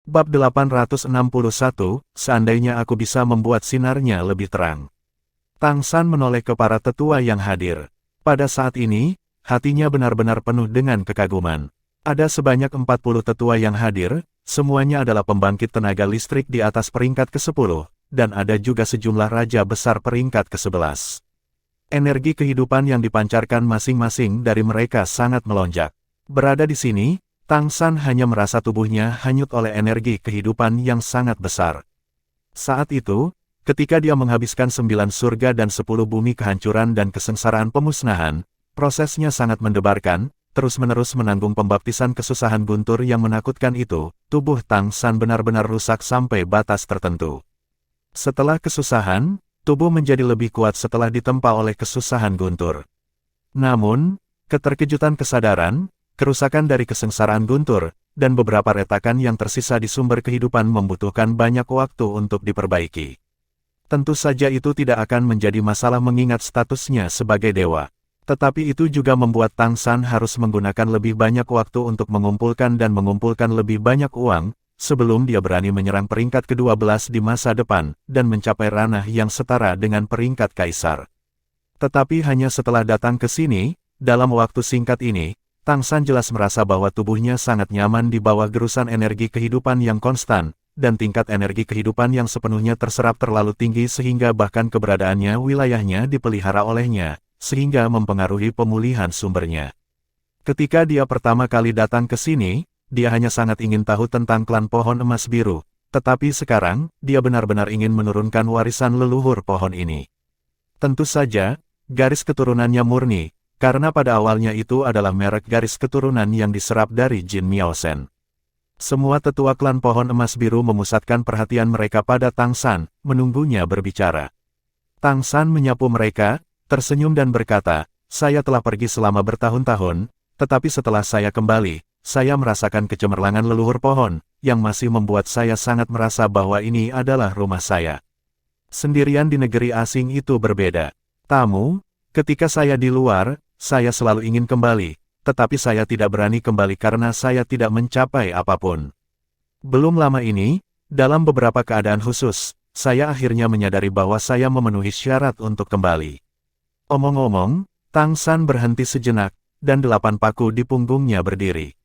Bab 861, seandainya aku bisa membuat sinarnya lebih terang. Tang San menoleh ke para tetua yang hadir. Pada saat ini, hatinya benar-benar penuh dengan kekaguman. Ada sebanyak 40 tetua yang hadir, semuanya adalah pembangkit tenaga listrik di atas peringkat ke-10, dan ada juga sejumlah raja besar peringkat ke-11. Energi kehidupan yang dipancarkan masing-masing dari mereka sangat melonjak. Berada di sini, Tang San hanya merasa tubuhnya hanyut oleh energi kehidupan yang sangat besar. Saat itu, ketika dia menghabiskan 9 surga dan 10 bumi kehancuran dan kesengsaraan pemusnahan, prosesnya sangat mendebarkan, terus-menerus menanggung pembaptisan kesusahan guntur yang menakutkan itu, tubuh Tang San benar-benar rusak sampai batas tertentu. Setelah kesusahan, tubuh menjadi lebih kuat setelah ditempa oleh kesusahan guntur. Namun, keterkejutan kesadaran, kerusakan dari kesengsaraan guntur, dan beberapa retakan yang tersisa di sumber kehidupan membutuhkan banyak waktu untuk diperbaiki. Tentu saja itu tidak akan menjadi masalah mengingat statusnya sebagai dewa. Tetapi itu juga membuat Tang San harus menggunakan lebih banyak waktu untuk mengumpulkan lebih banyak uang, sebelum dia berani menyerang peringkat ke-12 di masa depan, dan mencapai ranah yang setara dengan peringkat kaisar. Tetapi hanya setelah datang ke sini, dalam waktu singkat ini, Tang San jelas merasa bahwa tubuhnya sangat nyaman di bawah gerusan energi kehidupan yang konstan, dan tingkat energi kehidupan yang sepenuhnya terserap terlalu tinggi sehingga bahkan keberadaannya wilayahnya dipelihara olehnya, sehingga mempengaruhi pemulihan sumbernya. Ketika dia pertama kali datang ke sini, dia hanya sangat ingin tahu tentang klan pohon emas biru, tetapi sekarang, dia benar-benar ingin menurunkan warisan leluhur pohon ini. Tentu saja, garis keturunannya murni, karena pada awalnya itu adalah merek garis keturunan yang diserap dari Jin Miaoshen. Semua tetua klan pohon emas biru memusatkan perhatian mereka pada Tang San, menunggunya berbicara. Tang San menyapu mereka, tersenyum dan berkata, "Saya telah pergi selama bertahun-tahun, tetapi setelah saya kembali, saya merasakan kecemerlangan leluhur pohon, yang masih membuat saya sangat merasa bahwa ini adalah rumah saya. Sendirian di negeri asing itu berbeda. Tamu, ketika saya di luar, saya selalu ingin kembali, tetapi saya tidak berani kembali karena saya tidak mencapai apapun. Belum lama ini, dalam beberapa keadaan khusus, saya akhirnya menyadari bahwa saya memenuhi syarat untuk kembali." Omong-omong, Tang San berhenti sejenak, dan 8 paku di punggungnya berdiri.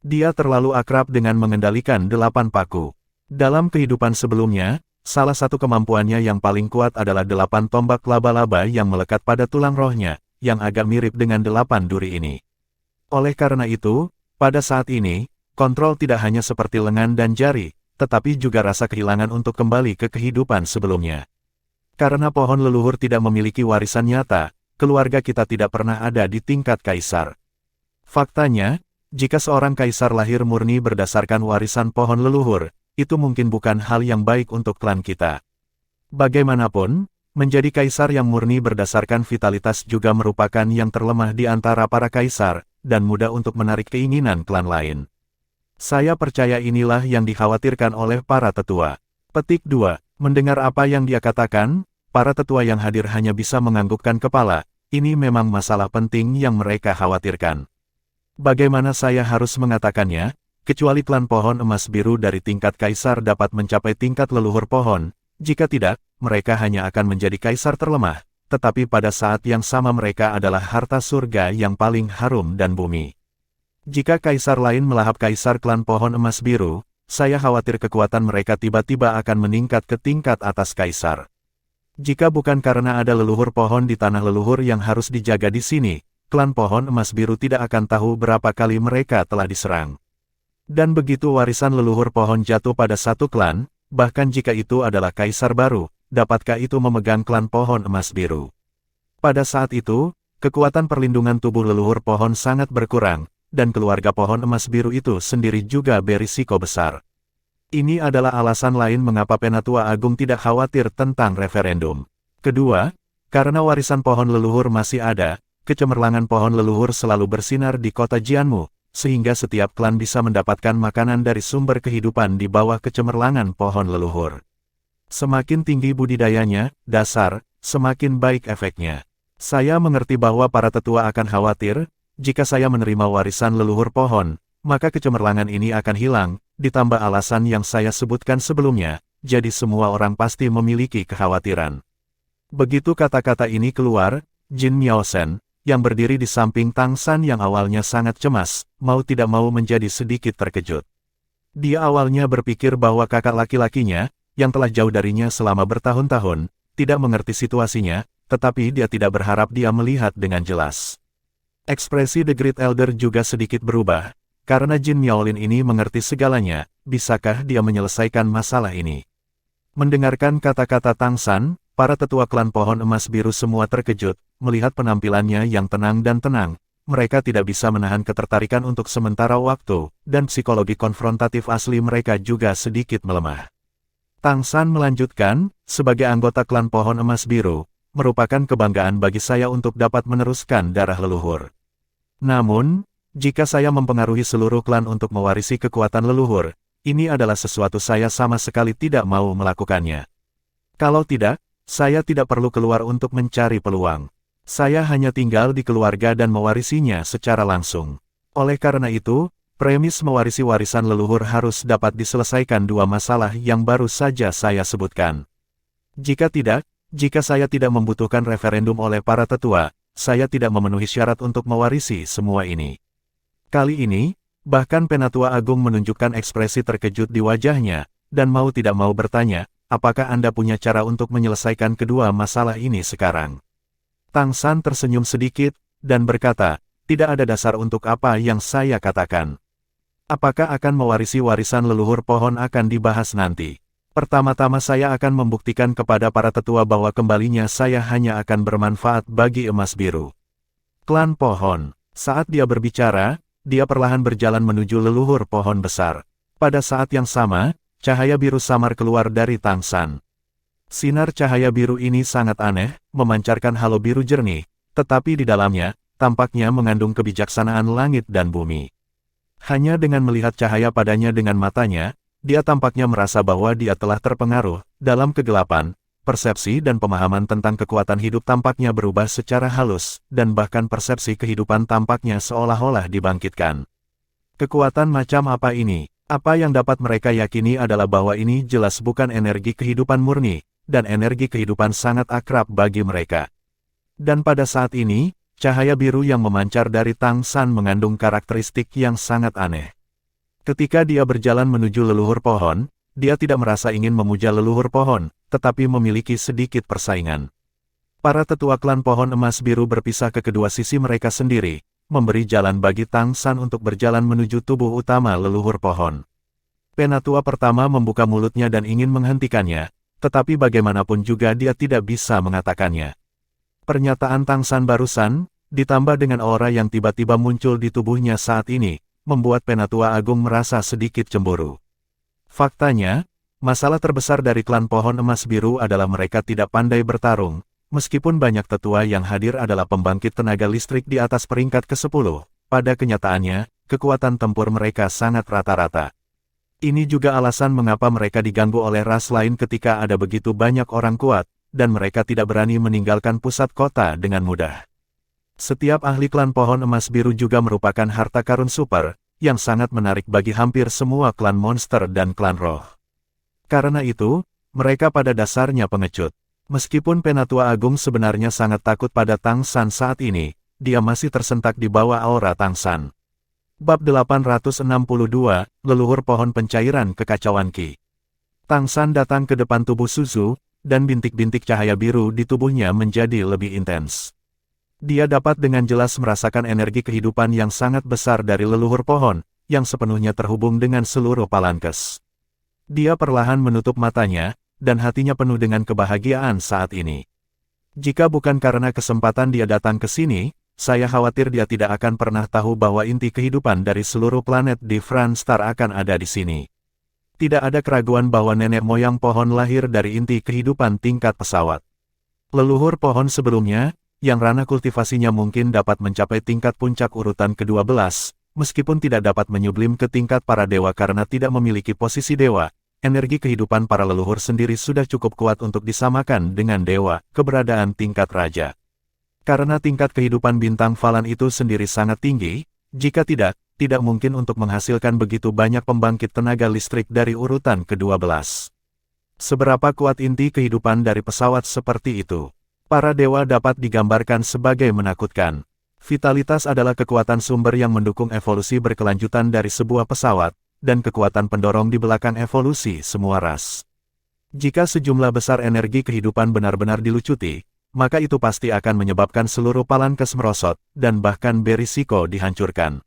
Dia terlalu akrab dengan mengendalikan 8 paku. Dalam kehidupan sebelumnya, salah satu kemampuannya yang paling kuat adalah 8 tombak laba-laba yang melekat pada tulang rohnya, yang agak mirip dengan 8 duri ini. Oleh karena itu, pada saat ini, kontrol tidak hanya seperti lengan dan jari, tetapi juga rasa kehilangan untuk kembali ke kehidupan sebelumnya. Karena pohon leluhur tidak memiliki warisan nyata, keluarga kita tidak pernah ada di tingkat kaisar. Faktanya, jika seorang kaisar lahir murni berdasarkan warisan pohon leluhur, itu mungkin bukan hal yang baik untuk klan kita. Bagaimanapun, menjadi kaisar yang murni berdasarkan vitalitas juga merupakan yang terlemah di antara para kaisar, dan mudah untuk menarik keinginan klan lain. Saya percaya inilah yang dikhawatirkan oleh para tetua. Petik 2. Mendengar apa yang dia katakan, para tetua yang hadir hanya bisa menganggukkan kepala. Ini memang masalah penting yang mereka khawatirkan. Bagaimana saya harus mengatakannya, kecuali klan pohon emas biru dari tingkat kaisar dapat mencapai tingkat leluhur pohon, jika tidak, mereka hanya akan menjadi kaisar terlemah, tetapi pada saat yang sama mereka adalah harta surga yang paling harum dan bumi. Jika kaisar lain melahap kaisar klan pohon emas biru, saya khawatir kekuatan mereka tiba-tiba akan meningkat ke tingkat atas kaisar. Jika bukan karena ada leluhur pohon di tanah leluhur yang harus dijaga di sini, klan pohon emas biru tidak akan tahu berapa kali mereka telah diserang. Dan begitu warisan leluhur pohon jatuh pada satu klan, bahkan jika itu adalah kaisar baru, dapatkah itu memegang klan pohon emas biru? Pada saat itu, kekuatan perlindungan tubuh leluhur pohon sangat berkurang, dan keluarga pohon emas biru itu sendiri juga berisiko besar. Ini adalah alasan lain mengapa Penatua Agung tidak khawatir tentang referendum. Kedua, karena warisan pohon leluhur masih ada, kecemerlangan pohon leluhur selalu bersinar di kota Jianmu, sehingga setiap klan bisa mendapatkan makanan dari sumber kehidupan di bawah kecemerlangan pohon leluhur. Semakin tinggi budidayanya, dasar, semakin baik efeknya. Saya mengerti bahwa para tetua akan khawatir, jika saya menerima warisan leluhur pohon, maka kecemerlangan ini akan hilang, ditambah alasan yang saya sebutkan sebelumnya, jadi semua orang pasti memiliki kekhawatiran. Begitu kata-kata ini keluar, Jin Miaosen, yang berdiri di samping Tang San yang awalnya sangat cemas, mau tidak mau menjadi sedikit terkejut. Dia awalnya berpikir bahwa kakak laki-lakinya, yang telah jauh darinya selama bertahun-tahun, tidak mengerti situasinya, tetapi dia tidak berharap dia melihat dengan jelas. Ekspresi The Great Elder juga sedikit berubah, karena Jin Miaolin ini mengerti segalanya, bisakah dia menyelesaikan masalah ini? Mendengarkan kata-kata Tang San, para tetua klan pohon emas biru semua terkejut, melihat penampilannya yang tenang dan tenang. Mereka tidak bisa menahan ketertarikan untuk sementara waktu, dan psikologi konfrontatif asli mereka juga sedikit melemah. Tang San melanjutkan, sebagai anggota klan pohon emas biru, merupakan kebanggaan bagi saya untuk dapat meneruskan darah leluhur. Namun, jika saya mempengaruhi seluruh klan untuk mewarisi kekuatan leluhur, ini adalah sesuatu saya sama sekali tidak mau melakukannya. Kalau tidak, saya tidak perlu keluar untuk mencari peluang. Saya hanya tinggal di keluarga dan mewarisinya secara langsung. Oleh karena itu, premis mewarisi warisan leluhur harus dapat diselesaikan dua masalah yang baru saja saya sebutkan. Jika tidak, jika saya tidak membutuhkan referendum oleh para tetua, saya tidak memenuhi syarat untuk mewarisi semua ini. Kali ini, bahkan Penatua Agung menunjukkan ekspresi terkejut di wajahnya, dan mau tidak mau bertanya, apakah Anda punya cara untuk menyelesaikan kedua masalah ini sekarang? Tang San tersenyum sedikit, dan berkata, tidak ada dasar untuk apa yang saya katakan. Apakah akan mewarisi warisan leluhur pohon akan dibahas nanti. Pertama-tama saya akan membuktikan kepada para tetua bahwa kembalinya saya hanya akan bermanfaat bagi emas biru. Klan pohon. Saat dia berbicara, dia perlahan berjalan menuju leluhur pohon besar. Pada saat yang sama, cahaya biru samar keluar dari Tang San. Sinar cahaya biru ini sangat aneh, memancarkan halo biru jernih, tetapi di dalamnya, tampaknya mengandung kebijaksanaan langit dan bumi. Hanya dengan melihat cahaya padanya dengan matanya, dia tampaknya merasa bahwa dia telah terpengaruh. Dalam kegelapan, persepsi dan pemahaman tentang kekuatan hidup tampaknya berubah secara halus, dan bahkan persepsi kehidupan tampaknya seolah-olah dibangkitkan. Kekuatan macam apa ini? Apa yang dapat mereka yakini adalah bahwa ini jelas bukan energi kehidupan murni, dan energi kehidupan sangat akrab bagi mereka. Dan pada saat ini, cahaya biru yang memancar dari Tang San mengandung karakteristik yang sangat aneh. Ketika dia berjalan menuju leluhur pohon, dia tidak merasa ingin memuja leluhur pohon, tetapi memiliki sedikit persaingan. Para tetua klan pohon emas biru berpisah ke kedua sisi mereka sendiri, memberi jalan bagi Tang San untuk berjalan menuju tubuh utama leluhur pohon. Penatua pertama membuka mulutnya dan ingin menghentikannya, tetapi bagaimanapun juga dia tidak bisa mengatakannya. Pernyataan Tang San barusan, ditambah dengan aura yang tiba-tiba muncul di tubuhnya saat ini, membuat Penatua Agung merasa sedikit cemburu. Faktanya, masalah terbesar dari klan pohon emas biru adalah mereka tidak pandai bertarung, meskipun banyak tetua yang hadir adalah pembangkit tenaga listrik di atas peringkat ke-10, pada kenyataannya, kekuatan tempur mereka sangat rata-rata. Ini juga alasan mengapa mereka diganggu oleh ras lain ketika ada begitu banyak orang kuat, dan mereka tidak berani meninggalkan pusat kota dengan mudah. Setiap ahli klan pohon emas biru juga merupakan harta karun super, yang sangat menarik bagi hampir semua klan monster dan klan roh. Karena itu, mereka pada dasarnya pengecut. Meskipun Penatua Agung sebenarnya sangat takut pada Tang San saat ini, dia masih tersentak di bawah aura Tang San. Bab 862, Leluhur Pohon Pencairan Kekacauan Qi. Tang San datang ke depan tubuh Suzu, dan bintik-bintik cahaya biru di tubuhnya menjadi lebih intens. Dia dapat dengan jelas merasakan energi kehidupan yang sangat besar dari leluhur pohon, yang sepenuhnya terhubung dengan seluruh Palankes. Dia perlahan menutup matanya, dan hatinya penuh dengan kebahagiaan saat ini. Jika bukan karena kesempatan dia datang ke sini, saya khawatir dia tidak akan pernah tahu bahwa inti kehidupan dari seluruh planet di Franstar akan ada di sini. Tidak ada keraguan bahwa nenek moyang pohon lahir dari inti kehidupan tingkat pesawat. Leluhur pohon sebelumnya, yang ranah kultivasinya mungkin dapat mencapai tingkat puncak urutan ke-12, meskipun tidak dapat menyublim ke tingkat para dewa karena tidak memiliki posisi dewa, energi kehidupan para leluhur sendiri sudah cukup kuat untuk disamakan dengan dewa, keberadaan tingkat raja. Karena tingkat kehidupan bintang Falan itu sendiri sangat tinggi, jika tidak, tidak mungkin untuk menghasilkan begitu banyak pembangkit tenaga listrik dari urutan ke-12. Seberapa kuat inti kehidupan dari pesawat seperti itu? Para dewa dapat digambarkan sebagai menakutkan. Vitalitas adalah kekuatan sumber yang mendukung evolusi berkelanjutan dari sebuah pesawat, dan kekuatan pendorong di belakang evolusi semua ras. Jika sejumlah besar energi kehidupan benar-benar dilucuti, maka itu pasti akan menyebabkan seluruh Palankes merosot, dan bahkan berisiko dihancurkan.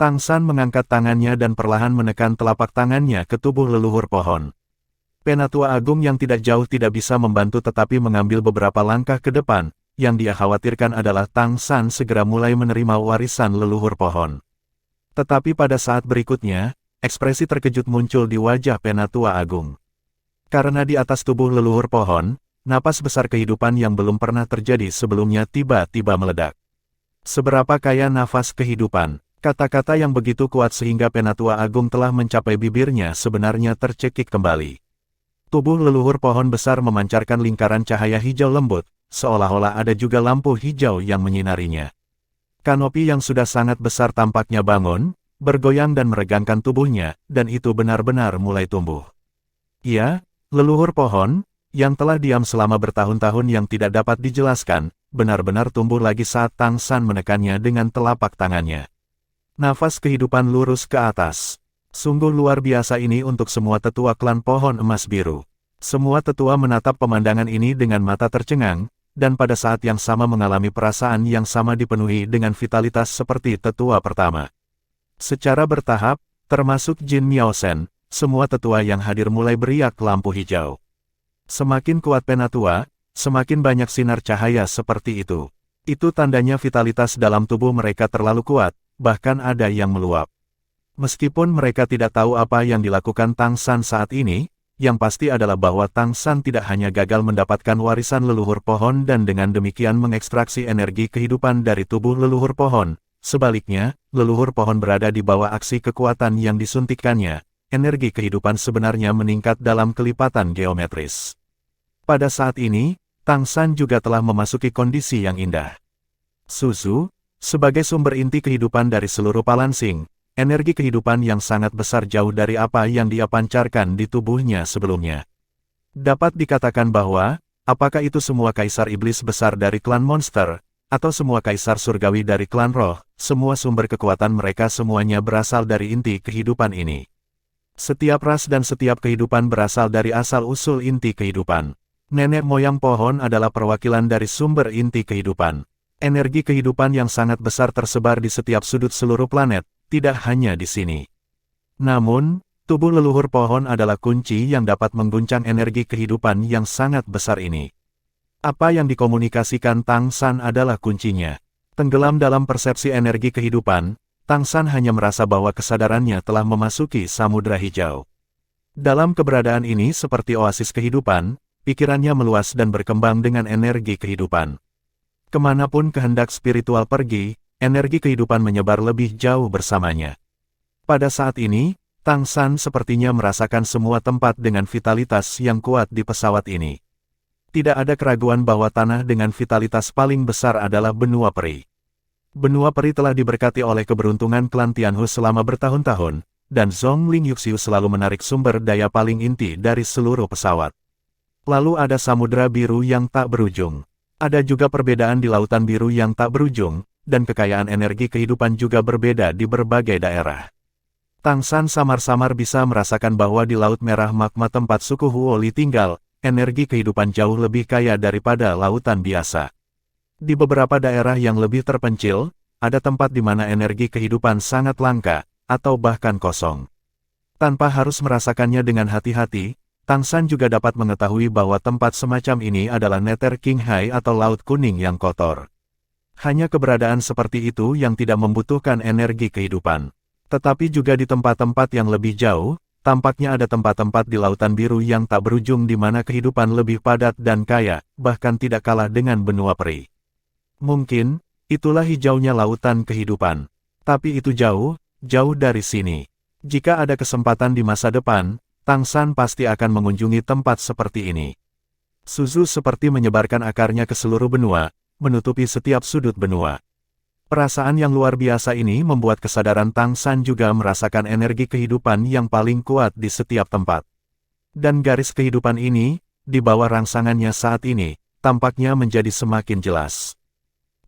Tang San mengangkat tangannya dan perlahan menekan telapak tangannya ke tubuh leluhur pohon. Penatua Agung yang tidak jauh tidak bisa membantu tetapi mengambil beberapa langkah ke depan, yang dia khawatirkan adalah Tang San segera mulai menerima warisan leluhur pohon. Tetapi pada saat berikutnya, ekspresi terkejut muncul di wajah Penatua Agung. Karena di atas tubuh leluhur pohon, napas besar kehidupan yang belum pernah terjadi sebelumnya tiba-tiba meledak. Seberapa kaya nafas kehidupan? Kata-kata yang begitu kuat sehingga Penatua Agung telah mencapai bibirnya sebenarnya tercekik kembali. Tubuh leluhur pohon besar memancarkan lingkaran cahaya hijau lembut, seolah-olah ada juga lampu hijau yang menyinarinya. Kanopi yang sudah sangat besar tampaknya bangun, bergoyang dan meregangkan tubuhnya, dan itu benar-benar mulai tumbuh. Ya, leluhur pohon, yang telah diam selama bertahun-tahun yang tidak dapat dijelaskan, benar-benar tumbuh lagi saat Tang San menekannya dengan telapak tangannya. Nafas kehidupan lurus ke atas. Sungguh luar biasa ini untuk semua tetua klan pohon emas biru. Semua tetua menatap pemandangan ini dengan mata tercengang, dan pada saat yang sama mengalami perasaan yang sama dipenuhi dengan vitalitas seperti tetua pertama. Secara bertahap, termasuk Jin Miaosen, semua tetua yang hadir mulai beriak lampu hijau. Semakin kuat Penatua, semakin banyak sinar cahaya seperti itu. Itu tandanya vitalitas dalam tubuh mereka terlalu kuat, bahkan ada yang meluap. Meskipun mereka tidak tahu apa yang dilakukan Tang San saat ini, yang pasti adalah bahwa Tang San tidak hanya gagal mendapatkan warisan leluhur pohon dan dengan demikian mengekstraksi energi kehidupan dari tubuh leluhur pohon. Sebaliknya, leluhur pohon berada di bawah aksi kekuatan yang disuntikkannya. Energi kehidupan sebenarnya meningkat dalam kelipatan geometris. Pada saat ini, Tang San juga telah memasuki kondisi yang indah. Suzu, sebagai sumber inti kehidupan dari seluruh Palansing, energi kehidupan yang sangat besar jauh dari apa yang dia pancarkan di tubuhnya sebelumnya. Dapat dikatakan bahwa, apakah itu semua kaisar iblis besar dari klan monster, atau semua kaisar surgawi dari klan roh, semua sumber kekuatan mereka semuanya berasal dari inti kehidupan ini. Setiap ras dan setiap kehidupan berasal dari asal-usul inti kehidupan. Nenek moyang pohon adalah perwakilan dari sumber inti kehidupan. Energi kehidupan yang sangat besar tersebar di setiap sudut seluruh planet, tidak hanya di sini. Namun, tubuh leluhur pohon adalah kunci yang dapat mengguncang energi kehidupan yang sangat besar ini. Apa yang dikomunikasikan Tang San adalah kuncinya. Tenggelam dalam persepsi energi kehidupan, Tang San hanya merasa bahwa kesadarannya telah memasuki samudra hijau. Dalam keberadaan ini seperti oasis kehidupan, pikirannya meluas dan berkembang dengan energi kehidupan. Kemanapun kehendak spiritual pergi, energi kehidupan menyebar lebih jauh bersamanya. Pada saat ini, Tang San sepertinya merasakan semua tempat dengan vitalitas yang kuat di pesawat ini. Tidak ada keraguan bahwa tanah dengan vitalitas paling besar adalah benua peri. Benua peri telah diberkati oleh keberuntungan klan Tianhu selama bertahun-tahun, dan Zhongling Yuxiu selalu menarik sumber daya paling inti dari seluruh pesawat. Lalu ada samudra biru yang tak berujung. Ada juga perbedaan di lautan biru yang tak berujung, dan kekayaan energi kehidupan juga berbeda di berbagai daerah. Tang San samar-samar bisa merasakan bahwa di Laut Merah Magma tempat suku Huoli tinggal, energi kehidupan jauh lebih kaya daripada lautan biasa. Di beberapa daerah yang lebih terpencil, ada tempat di mana energi kehidupan sangat langka, atau bahkan kosong. Tanpa harus merasakannya dengan hati-hati, Tang San juga dapat mengetahui bahwa tempat semacam ini adalah Nether Qinghai atau Laut Kuning yang kotor. Hanya keberadaan seperti itu yang tidak membutuhkan energi kehidupan. Tetapi juga di tempat-tempat yang lebih jauh, tampaknya ada tempat-tempat di Lautan Biru yang tak berujung di mana kehidupan lebih padat dan kaya, bahkan tidak kalah dengan benua peri. Mungkin, itulah hijaunya lautan kehidupan. Tapi itu jauh, jauh dari sini. Jika ada kesempatan di masa depan, Tang San pasti akan mengunjungi tempat seperti ini. Suzu seperti menyebarkan akarnya ke seluruh benua, menutupi setiap sudut benua. Perasaan yang luar biasa ini membuat kesadaran Tang San juga merasakan energi kehidupan yang paling kuat di setiap tempat. Dan garis kehidupan ini, di bawah rangsangannya saat ini, tampaknya menjadi semakin jelas.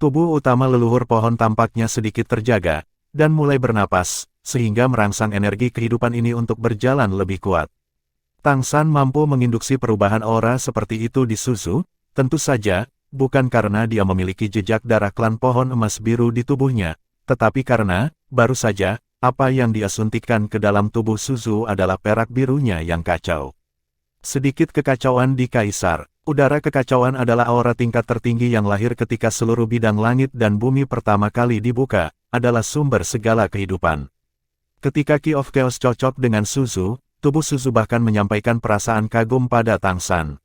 Tubuh utama leluhur pohon tampaknya sedikit terjaga, dan mulai bernapas, sehingga merangsang energi kehidupan ini untuk berjalan lebih kuat. Tang San mampu menginduksi perubahan aura seperti itu di Suzu, tentu saja, bukan karena dia memiliki jejak darah klan pohon emas biru di tubuhnya, tetapi karena, baru saja, apa yang dia suntikkan ke dalam tubuh Suzu adalah perak birunya yang kacau. Sedikit kekacauan di Kaisar. Udara kekacauan adalah aura tingkat tertinggi yang lahir ketika seluruh bidang langit dan bumi pertama kali dibuka, adalah sumber segala kehidupan. Ketika Key of Chaos cocok dengan Suzu, tubuh Suzu bahkan menyampaikan perasaan kagum pada Tang San.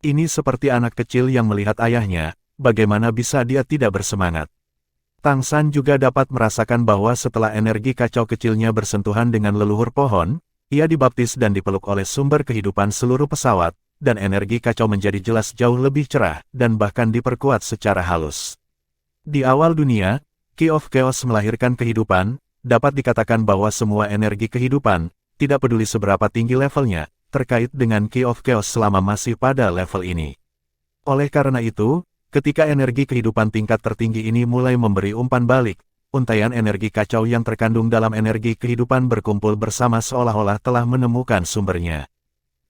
Ini seperti anak kecil yang melihat ayahnya, bagaimana bisa dia tidak bersemangat. Tang San juga dapat merasakan bahwa setelah energi kacau kecilnya bersentuhan dengan leluhur pohon, ia dibaptis dan dipeluk oleh sumber kehidupan seluruh pesawat, dan energi kacau menjadi jelas jauh lebih cerah, dan bahkan diperkuat secara halus. Di awal dunia, Key of Chaos melahirkan kehidupan, dapat dikatakan bahwa semua energi kehidupan, tidak peduli seberapa tinggi levelnya, terkait dengan Key of Chaos selama masih pada level ini. Oleh karena itu, ketika energi kehidupan tingkat tertinggi ini mulai memberi umpan balik, untaian energi kacau yang terkandung dalam energi kehidupan berkumpul bersama seolah-olah telah menemukan sumbernya.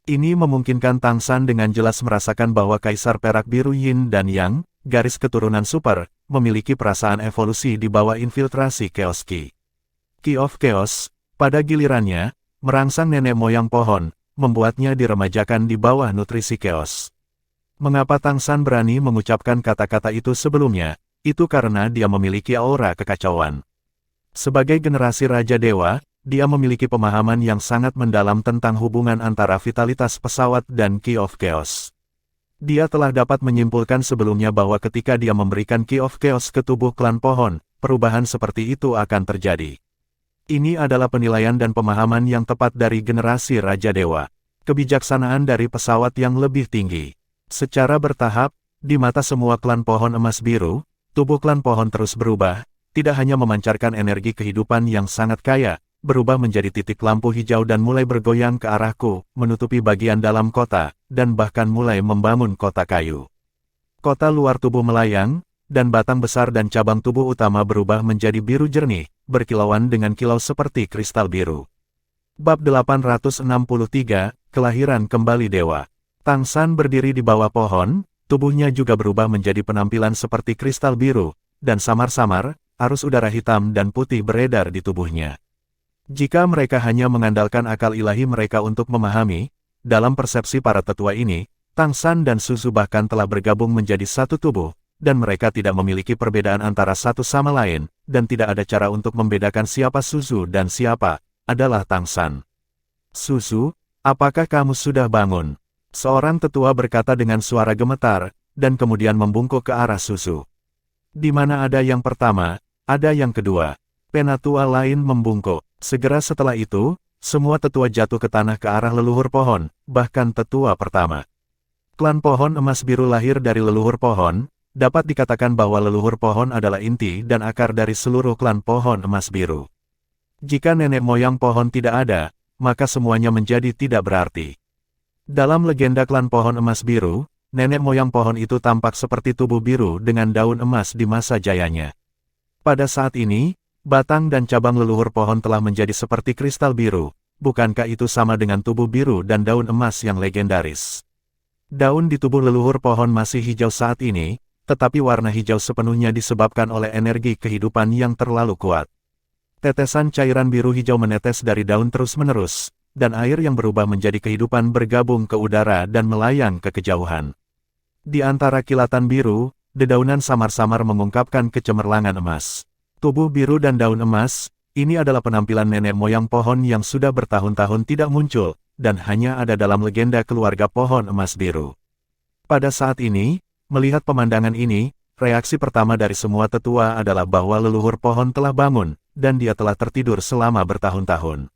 Ini memungkinkan Tang San dengan jelas merasakan bahwa Kaisar Perak Biru Yin dan Yang, garis keturunan super, memiliki perasaan evolusi di bawah infiltrasi Chaos Key. Key of Chaos, pada gilirannya, merangsang nenek moyang pohon, membuatnya diremajakan di bawah nutrisi Chaos. Mengapa Tang San berani mengucapkan kata-kata itu sebelumnya? Itu karena dia memiliki aura kekacauan. Sebagai generasi Raja Dewa, dia memiliki pemahaman yang sangat mendalam tentang hubungan antara vitalitas pesawat dan Key of Chaos. Dia telah dapat menyimpulkan sebelumnya bahwa ketika dia memberikan Key of Chaos ke tubuh klan pohon, perubahan seperti itu akan terjadi. Ini adalah penilaian dan pemahaman yang tepat dari generasi Raja Dewa. Kebijaksanaan dari pesawat yang lebih tinggi. Secara bertahap, di mata semua klan pohon emas biru, tubuh klan pohon terus berubah, tidak hanya memancarkan energi kehidupan yang sangat kaya, berubah menjadi titik lampu hijau dan mulai bergoyang ke arahku, menutupi bagian dalam kota, dan bahkan mulai membangun kota kayu. Kota luar tubuh melayang, dan batang besar dan cabang tubuh utama berubah menjadi biru jernih, berkilauan dengan kilau seperti kristal biru. Bab 863, Kelahiran Kembali Dewa. Tang San berdiri di bawah pohon, tubuhnya juga berubah menjadi penampilan seperti kristal biru, dan samar-samar, arus udara hitam dan putih beredar di tubuhnya. Jika mereka hanya mengandalkan akal ilahi mereka untuk memahami, dalam persepsi para tetua ini, Tang San dan Suzu bahkan telah bergabung menjadi satu tubuh, dan mereka tidak memiliki perbedaan antara satu sama lain, dan tidak ada cara untuk membedakan siapa Suzu dan siapa adalah Tang San. Suzu, apakah kamu sudah bangun? Seorang tetua berkata dengan suara gemetar, dan kemudian membungkuk ke arah Suzu. Di mana ada yang pertama, ada yang kedua. Penatua lain membungkuk. Segera setelah itu, semua tetua jatuh ke tanah ke arah leluhur pohon, bahkan tetua pertama. Klan pohon emas biru lahir dari leluhur pohon. Dapat dikatakan bahwa leluhur pohon adalah inti dan akar dari seluruh klan pohon emas biru. Jika nenek moyang pohon tidak ada, maka semuanya menjadi tidak berarti. Dalam legenda klan pohon emas biru, nenek moyang pohon itu tampak seperti tubuh biru dengan daun emas di masa jayanya. Pada saat ini, batang dan cabang leluhur pohon telah menjadi seperti kristal biru. Bukankah itu sama dengan tubuh biru dan daun emas yang legendaris? Daun di tubuh leluhur pohon masih hijau saat ini, tetapi warna hijau sepenuhnya disebabkan oleh energi kehidupan yang terlalu kuat. Tetesan cairan biru hijau menetes dari daun terus-menerus, dan air yang berubah menjadi kehidupan bergabung ke udara dan melayang ke kejauhan. Di antara kilatan biru, dedaunan samar-samar mengungkapkan kecemerlangan emas. Tubuh biru dan daun emas, ini adalah penampilan nenek moyang pohon yang sudah bertahun-tahun tidak muncul, dan hanya ada dalam legenda keluarga pohon emas biru. Pada saat ini, melihat pemandangan ini, reaksi pertama dari semua tetua adalah bahwa leluhur pohon telah bangun, dan dia telah tertidur selama bertahun-tahun.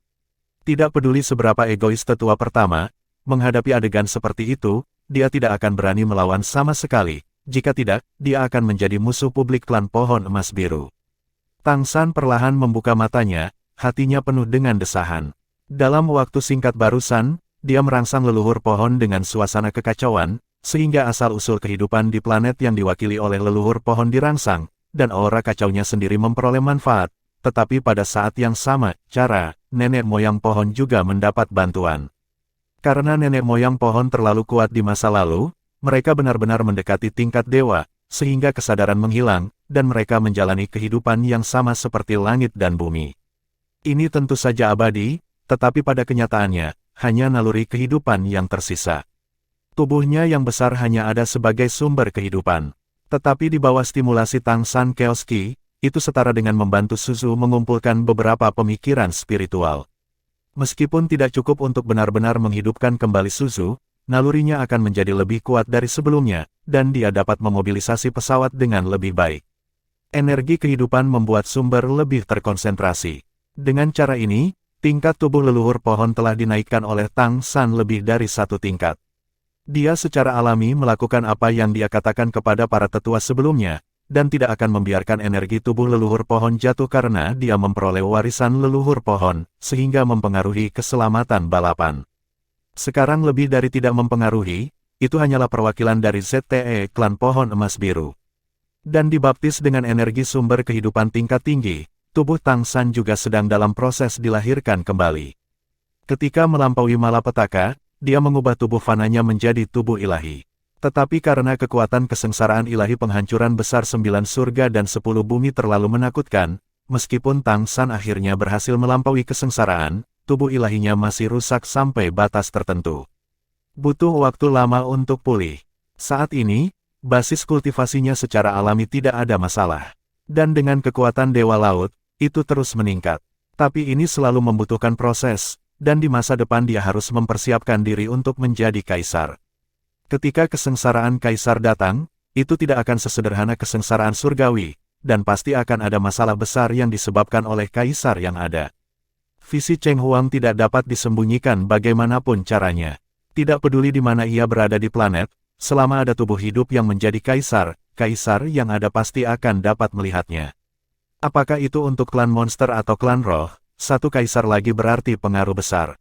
Tidak peduli seberapa egois tetua pertama, menghadapi adegan seperti itu, dia tidak akan berani melawan sama sekali. Jika tidak, dia akan menjadi musuh publik klan pohon emas biru. Tang San perlahan membuka matanya, hatinya penuh dengan desahan. Dalam waktu singkat barusan, dia merangsang leluhur pohon dengan suasana kekacauan, sehingga asal-usul kehidupan di planet yang diwakili oleh leluhur pohon dirangsang, dan aura kacaunya sendiri memperoleh manfaat. Tetapi pada saat yang sama, nenek moyang pohon juga mendapat bantuan. Karena nenek moyang pohon terlalu kuat di masa lalu, mereka benar-benar mendekati tingkat dewa, sehingga kesadaran menghilang, dan mereka menjalani kehidupan yang sama seperti langit dan bumi. Ini tentu saja abadi, tetapi pada kenyataannya, hanya naluri kehidupan yang tersisa. Tubuhnya yang besar hanya ada sebagai sumber kehidupan. Tetapi di bawah stimulasi Tang San Chaos Ki, itu setara dengan membantu Suzu mengumpulkan beberapa pemikiran spiritual. Meskipun tidak cukup untuk benar-benar menghidupkan kembali Suzu, nalurinya akan menjadi lebih kuat dari sebelumnya, dan dia dapat memobilisasi pesawat dengan lebih baik. Energi kehidupan membuat sumber lebih terkonsentrasi. Dengan cara ini, tingkat tubuh leluhur pohon telah dinaikkan oleh Tang San lebih dari 1 tingkat. Dia secara alami melakukan apa yang dia katakan kepada para tetua sebelumnya, dan tidak akan membiarkan energi tubuh leluhur pohon jatuh karena dia memperoleh warisan leluhur pohon, sehingga mempengaruhi keselamatan balapan. Sekarang lebih dari tidak mempengaruhi, itu hanyalah perwakilan dari ZTE klan pohon emas biru. Dan dibaptis dengan energi sumber kehidupan tingkat tinggi, tubuh Tang San juga sedang dalam proses dilahirkan kembali. Ketika melampaui malapetaka, dia mengubah tubuh fananya menjadi tubuh ilahi. Tetapi karena kekuatan kesengsaraan ilahi penghancuran besar 9 surga dan 10 bumi terlalu menakutkan, meskipun Tang San akhirnya berhasil melampaui kesengsaraan, tubuh ilahinya masih rusak sampai batas tertentu. Butuh waktu lama untuk pulih. Saat ini, basis kultivasinya secara alami tidak ada masalah. Dan dengan kekuatan Dewa Laut, itu terus meningkat. Tapi ini selalu membutuhkan proses, dan di masa depan dia harus mempersiapkan diri untuk menjadi kaisar. Ketika kesengsaraan kaisar datang, itu tidak akan sesederhana kesengsaraan surgawi, dan pasti akan ada masalah besar yang disebabkan oleh kaisar yang ada. Visi Cheng Huang tidak dapat disembunyikan bagaimanapun caranya. Tidak peduli di mana ia berada di planet, selama ada tubuh hidup yang menjadi kaisar, kaisar yang ada pasti akan dapat melihatnya. Apakah itu untuk klan monster atau klan roh, satu kaisar lagi berarti pengaruh besar.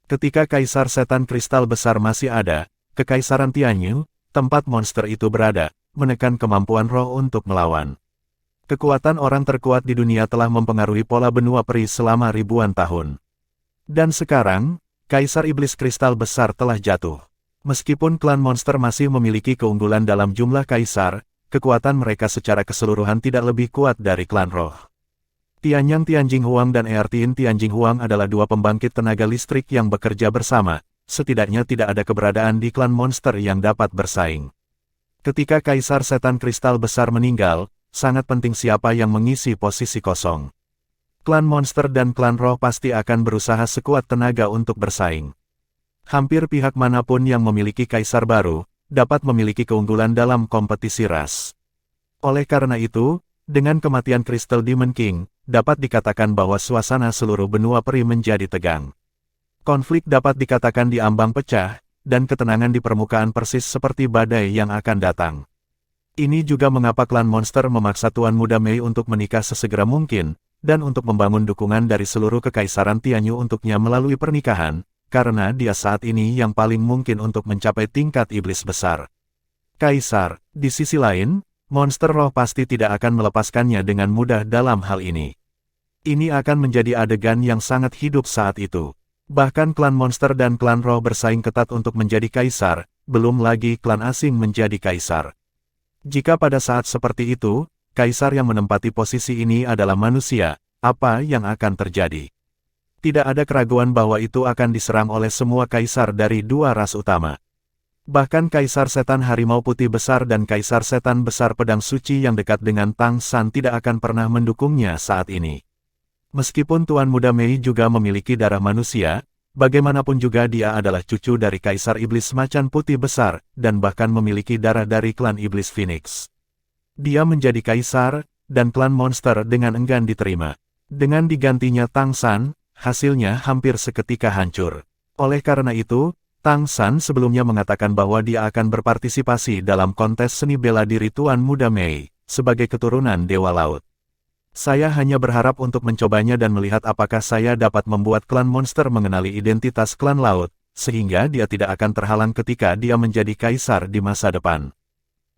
Ketika kaisar setan kristal besar masih ada, kekaisaran Tianyu, tempat monster itu berada, menekan kemampuan roh untuk melawan. Kekuatan orang terkuat di dunia telah mempengaruhi pola benua peri selama ribuan tahun. Dan sekarang, Kaisar Iblis Kristal Besar telah jatuh. Meskipun klan monster masih memiliki keunggulan dalam jumlah kaisar, kekuatan mereka secara keseluruhan tidak lebih kuat dari klan roh. Tianyang Tianjing Huang dan Earthin Tianjing Huang adalah dua pembangkit tenaga listrik yang bekerja bersama, setidaknya tidak ada keberadaan di klan monster yang dapat bersaing. Ketika Kaisar Setan Kristal Besar meninggal, sangat penting siapa yang mengisi posisi kosong. Klan monster dan klan roh pasti akan berusaha sekuat tenaga untuk bersaing. Hampir pihak manapun yang memiliki kaisar baru, dapat memiliki keunggulan dalam kompetisi ras. Oleh karena itu, dengan kematian Crystal Demon King, dapat dikatakan bahwa suasana seluruh benua peri menjadi tegang. Konflik dapat dikatakan diambang pecah, dan ketenangan di permukaan persis seperti badai yang akan datang. Ini juga mengapa klan monster memaksa Tuan Muda Mei untuk menikah sesegera mungkin, dan untuk membangun dukungan dari seluruh kekaisaran Tianyu untuknya melalui pernikahan, karena dia saat ini yang paling mungkin untuk mencapai tingkat iblis besar. Kaisar, di sisi lain, monster roh pasti tidak akan melepaskannya dengan mudah dalam hal ini. Ini akan menjadi adegan yang sangat hidup saat itu. Bahkan klan monster dan klan roh bersaing ketat untuk menjadi kaisar, belum lagi klan asing menjadi kaisar. Jika pada saat seperti itu, kaisar yang menempati posisi ini adalah manusia, apa yang akan terjadi? Tidak ada keraguan bahwa itu akan diserang oleh semua kaisar dari dua ras utama. Bahkan Kaisar Setan Harimau Putih Besar dan Kaisar Setan Besar Pedang Suci yang dekat dengan Tang San tidak akan pernah mendukungnya saat ini. Meskipun Tuan Muda Mei juga memiliki darah manusia, bagaimanapun juga dia adalah cucu dari Kaisar Iblis Macan Putih Besar, dan bahkan memiliki darah dari klan Iblis Phoenix. Dia menjadi kaisar, dan klan monster dengan enggan diterima. Dengan digantinya Tang San, hasilnya hampir seketika hancur. Oleh karena itu, Tang San sebelumnya mengatakan bahwa dia akan berpartisipasi dalam kontes seni bela diri Tuan Muda Mei, sebagai keturunan Dewa Laut. Saya hanya berharap untuk mencobanya dan melihat apakah saya dapat membuat klan monster mengenali identitas klan laut, sehingga dia tidak akan terhalang ketika dia menjadi kaisar di masa depan.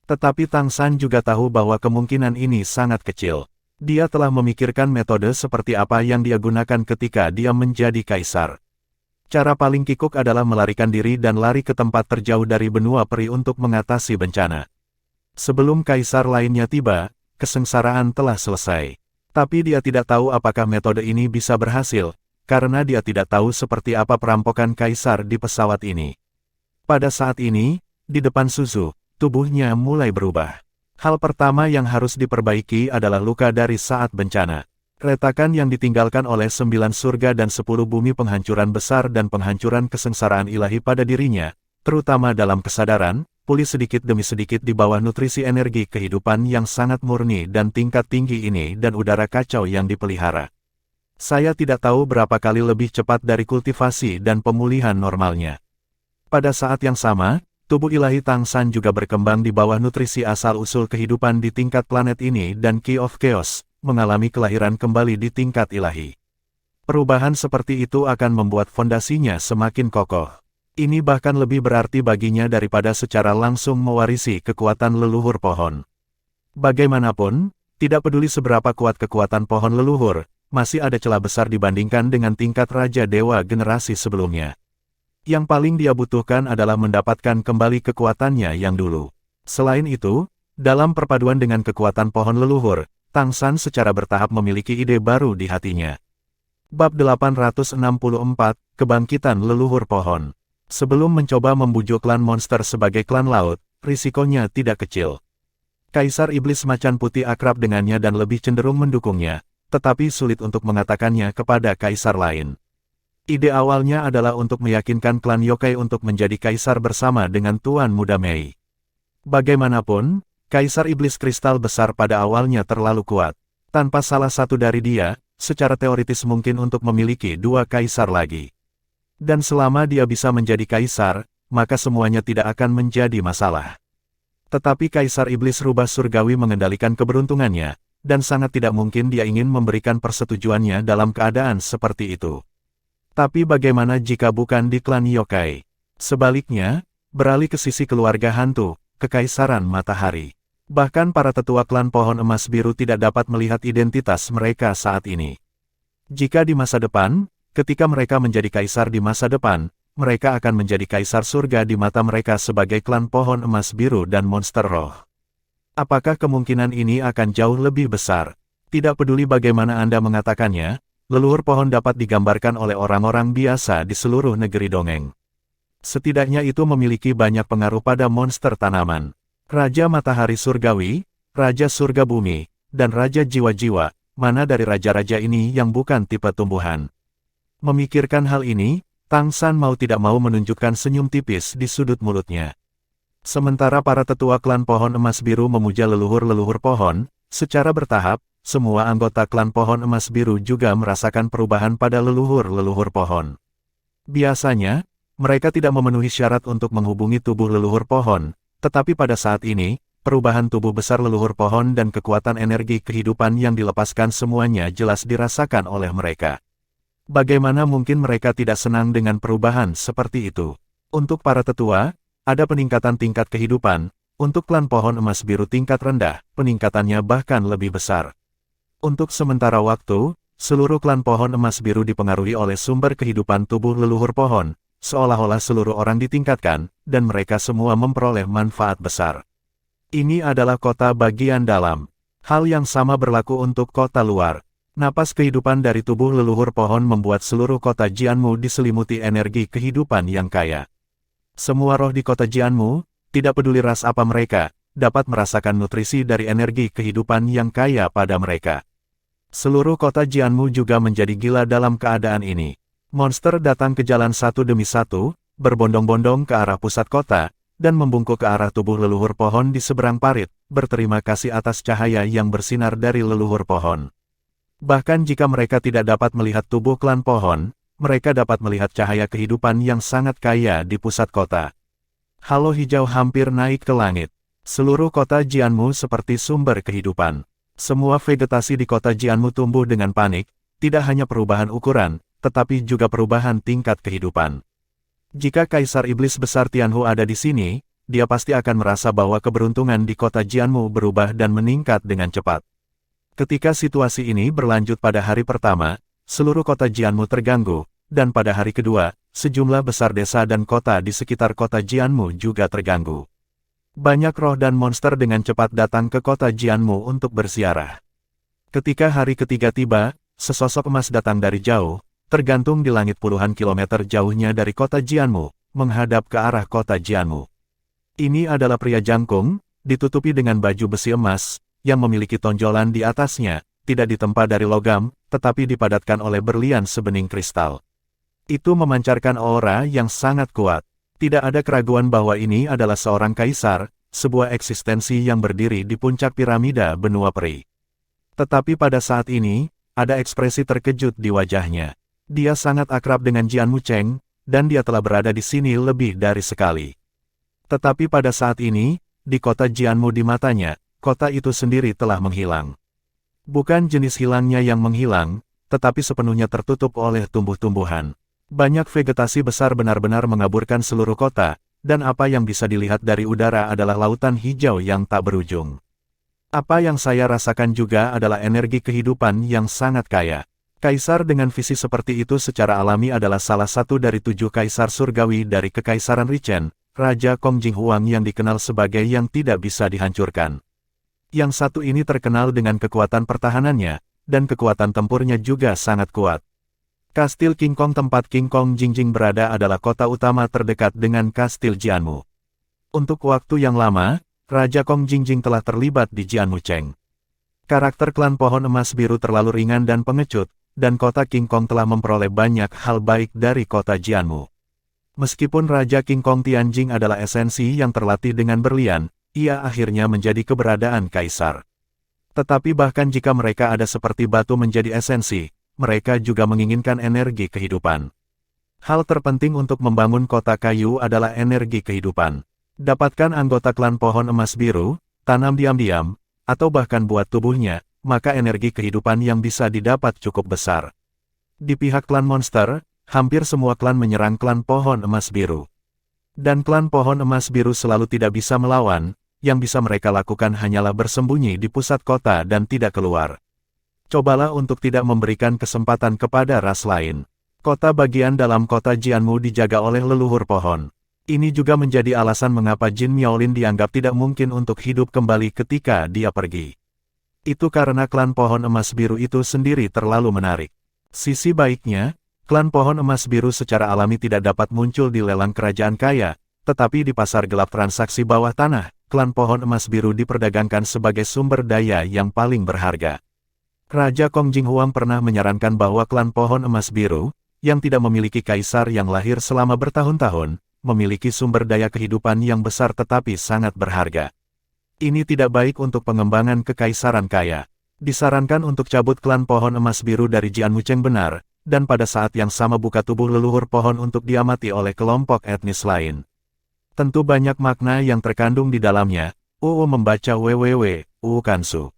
Tetapi Tang San juga tahu bahwa kemungkinan ini sangat kecil. Dia telah memikirkan metode seperti apa yang dia gunakan ketika dia menjadi kaisar. Cara paling kikuk adalah melarikan diri dan lari ke tempat terjauh dari benua peri untuk mengatasi bencana. Sebelum kaisar lainnya tiba, kesengsaraan telah selesai. Tapi dia tidak tahu apakah metode ini bisa berhasil, karena dia tidak tahu seperti apa perampokan kaisar di pesawat ini. Pada saat ini, di depan Suzu, tubuhnya mulai berubah. Hal pertama yang harus diperbaiki adalah luka dari saat bencana. Retakan yang ditinggalkan oleh 9 surga dan 10 bumi, penghancuran besar dan penghancuran kesengsaraan ilahi pada dirinya, terutama dalam kesadaran, pulih sedikit demi sedikit di bawah nutrisi energi kehidupan yang sangat murni dan tingkat tinggi ini dan udara kacau yang dipelihara. Saya tidak tahu berapa kali lebih cepat dari kultivasi dan pemulihan normalnya. Pada saat yang sama, tubuh ilahi Tang San juga berkembang di bawah nutrisi asal-usul kehidupan di tingkat planet ini dan Key of Chaos, mengalami kelahiran kembali di tingkat ilahi. Perubahan seperti itu akan membuat fondasinya semakin kokoh. Ini bahkan lebih berarti baginya daripada secara langsung mewarisi kekuatan leluhur pohon. Bagaimanapun, tidak peduli seberapa kuat kekuatan pohon leluhur, masih ada celah besar dibandingkan dengan tingkat Raja Dewa generasi sebelumnya. Yang paling dia butuhkan adalah mendapatkan kembali kekuatannya yang dulu. Selain itu, dalam perpaduan dengan kekuatan pohon leluhur, Tang San secara bertahap memiliki ide baru di hatinya. Bab 864, Kebangkitan Leluhur Pohon. Sebelum mencoba membujuk klan monster sebagai klan laut, risikonya tidak kecil. Kaisar Iblis Macan Putih akrab dengannya dan lebih cenderung mendukungnya, tetapi sulit untuk mengatakannya kepada kaisar lain. Ide awalnya adalah untuk meyakinkan klan Yokai untuk menjadi kaisar bersama dengan Tuan Muda Mei. Bagaimanapun, Kaisar Iblis Kristal Besar pada awalnya terlalu kuat. Tanpa salah satu dari dia, secara teoritis mungkin untuk memiliki 2 kaisar lagi. Dan selama dia bisa menjadi kaisar, maka semuanya tidak akan menjadi masalah. Tetapi Kaisar Iblis Rubah Surgawi mengendalikan keberuntungannya, dan sangat tidak mungkin dia ingin memberikan persetujuannya dalam keadaan seperti itu. Tapi bagaimana jika bukan di klan Yokai? Sebaliknya, beralih ke sisi keluarga hantu, Kekaisaran Matahari. Bahkan para tetua klan Pohon Emas Biru tidak dapat melihat identitas mereka saat ini. Jika di masa depan, ketika mereka menjadi kaisar di masa depan, mereka akan menjadi kaisar surga di mata mereka sebagai klan Pohon Emas Biru dan monster roh. Apakah kemungkinan ini akan jauh lebih besar? Tidak peduli bagaimana Anda mengatakannya, leluhur pohon dapat digambarkan oleh orang-orang biasa di seluruh negeri dongeng. Setidaknya itu memiliki banyak pengaruh pada monster tanaman. Raja Matahari Surgawi, Raja Surga Bumi, dan Raja Jiwa-Jiwa, mana dari raja-raja ini yang bukan tipe tumbuhan? Memikirkan hal ini, Tang San mau tidak mau menunjukkan senyum tipis di sudut mulutnya. Sementara para tetua klan Pohon Emas Biru memuja leluhur-leluhur pohon, secara bertahap, semua anggota klan Pohon Emas Biru juga merasakan perubahan pada leluhur-leluhur pohon. Biasanya, mereka tidak memenuhi syarat untuk menghubungi tubuh leluhur pohon, tetapi pada saat ini, perubahan tubuh besar leluhur pohon dan kekuatan energi kehidupan yang dilepaskan semuanya jelas dirasakan oleh mereka. Bagaimana mungkin mereka tidak senang dengan perubahan seperti itu? Untuk para tetua, ada peningkatan tingkat kehidupan, untuk klan Pohon Emas Biru tingkat rendah, peningkatannya bahkan lebih besar. Untuk sementara waktu, seluruh klan Pohon Emas Biru dipengaruhi oleh sumber kehidupan tubuh leluhur pohon, seolah-olah seluruh orang ditingkatkan, dan mereka semua memperoleh manfaat besar. Ini adalah kota bagian dalam. Hal yang sama berlaku untuk kota luar. Napas kehidupan dari tubuh leluhur pohon membuat seluruh kota Jianmu diselimuti energi kehidupan yang kaya. Semua roh di kota Jianmu, tidak peduli ras apa mereka, dapat merasakan nutrisi dari energi kehidupan yang kaya pada mereka. Seluruh kota Jianmu juga menjadi gila dalam keadaan ini. Monster datang ke jalan satu demi satu, berbondong-bondong ke arah pusat kota, dan membungkuk ke arah tubuh leluhur pohon di seberang parit, berterima kasih atas cahaya yang bersinar dari leluhur pohon. Bahkan jika mereka tidak dapat melihat tubuh klan pohon, mereka dapat melihat cahaya kehidupan yang sangat kaya di pusat kota. Halo hijau hampir naik ke langit. Seluruh kota Jianmu seperti sumber kehidupan. Semua vegetasi di kota Jianmu tumbuh dengan panik, tidak hanya perubahan ukuran, tetapi juga perubahan tingkat kehidupan. Jika Kaisar Iblis Besar Tianhu ada di sini, dia pasti akan merasa bahwa keberuntungan di kota Jianmu berubah dan meningkat dengan cepat. Ketika situasi ini berlanjut pada hari pertama, seluruh kota Jianmu terganggu, dan pada hari kedua, sejumlah besar desa dan kota di sekitar kota Jianmu juga terganggu. Banyak roh dan monster dengan cepat datang ke kota Jianmu untuk berziarah. Ketika hari ketiga tiba, sesosok emas datang dari jauh, tergantung di langit puluhan kilometer jauhnya dari kota Jianmu, menghadap ke arah kota Jianmu. Ini adalah pria jangkung, ditutupi dengan baju besi emas, yang memiliki tonjolan di atasnya, tidak ditempa dari logam, tetapi dipadatkan oleh berlian sebening kristal. Itu memancarkan aura yang sangat kuat. Tidak ada keraguan bahwa ini adalah seorang kaisar, sebuah eksistensi yang berdiri di puncak piramida benua peri. Tetapi pada saat ini, ada ekspresi terkejut di wajahnya. Dia sangat akrab dengan Jianmu Cheng, dan dia telah berada di sini lebih dari sekali. Tetapi pada saat ini, di kota Jianmu di matanya, kota itu sendiri telah menghilang. Bukan jenis hilangnya yang menghilang, tetapi sepenuhnya tertutup oleh tumbuh-tumbuhan. Banyak vegetasi besar benar-benar mengaburkan seluruh kota, dan apa yang bisa dilihat dari udara adalah lautan hijau yang tak berujung. Apa yang saya rasakan juga adalah energi kehidupan yang sangat kaya. Kaisar dengan visi seperti itu secara alami adalah salah satu dari 7 kaisar surgawi dari Kekaisaran Richen, Raja Kong Jinghuang yang dikenal sebagai yang tidak bisa dihancurkan. Yang satu ini terkenal dengan kekuatan pertahanannya, dan kekuatan tempurnya juga sangat kuat. Kastil King Kong tempat King Kong Jingjing berada adalah kota utama terdekat dengan Kastil Jianmu. Untuk waktu yang lama, Raja Kong Jingjing telah terlibat di Jianmu Cheng. Karakter klan pohon emas biru terlalu ringan dan pengecut, dan kota King Kong telah memperoleh banyak hal baik dari kota Jianmu. Meskipun Raja King Kong Tianjing adalah esensi yang terlatih dengan berlian, ia akhirnya menjadi keberadaan kaisar. Tetapi bahkan jika mereka ada seperti batu menjadi esensi, mereka juga menginginkan energi kehidupan. Hal terpenting untuk membangun kota kayu adalah energi kehidupan. Dapatkan anggota klan pohon emas biru, tanam diam-diam, atau bahkan buat tubuhnya, maka energi kehidupan yang bisa didapat cukup besar. Di pihak klan monster, hampir semua klan menyerang klan pohon emas biru. Dan klan pohon emas biru selalu tidak bisa melawan, yang bisa mereka lakukan hanyalah bersembunyi di pusat kota dan tidak keluar. Cobalah untuk tidak memberikan kesempatan kepada ras lain. Kota bagian dalam kota Jianmu dijaga oleh leluhur pohon. Ini juga menjadi alasan mengapa Jin Miaolin dianggap tidak mungkin untuk hidup kembali ketika dia pergi. Itu karena klan pohon emas biru itu sendiri terlalu menarik. Sisi baiknya, klan pohon emas biru secara alami tidak dapat muncul di lelang kerajaan kaya, tetapi di pasar gelap transaksi bawah tanah, klan pohon emas biru diperdagangkan sebagai sumber daya yang paling berharga. Raja Kong Jinghuang pernah menyarankan bahwa klan pohon emas biru, yang tidak memiliki kaisar yang lahir selama bertahun-tahun, memiliki sumber daya kehidupan yang besar tetapi sangat berharga. Ini tidak baik untuk pengembangan kekaisaran kaya. Disarankan untuk cabut klan pohon emas biru dari Jianmu Cheng benar, dan pada saat yang sama buka tubuh leluhur pohon untuk diamati oleh kelompok etnis lain. Tentu banyak makna yang terkandung di dalamnya. Membaca www. Kansu.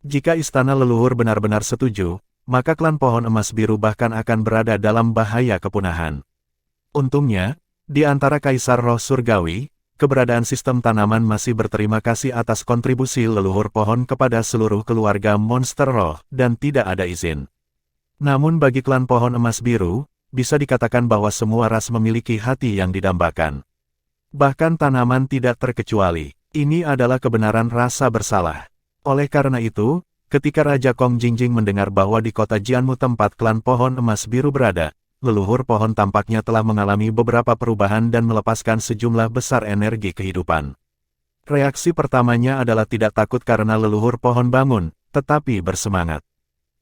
Jika istana leluhur benar-benar setuju, maka klan pohon emas biru bahkan akan berada dalam bahaya kepunahan. Untungnya, di antara kaisar roh surgawi, keberadaan sistem tanaman masih berterima kasih atas kontribusi leluhur pohon kepada seluruh keluarga monster roh, dan tidak ada izin. Namun bagi klan pohon emas biru, bisa dikatakan bahwa semua ras memiliki hati yang didambakan. Bahkan tanaman tidak terkecuali. Ini adalah kebenaran rasa bersalah. Oleh karena itu, ketika Raja Kong Jingjing mendengar bahwa di kota Jianmu tempat klan pohon emas biru berada, leluhur pohon tampaknya telah mengalami beberapa perubahan dan melepaskan sejumlah besar energi kehidupan. Reaksi pertamanya adalah tidak takut karena leluhur pohon bangun, tetapi bersemangat.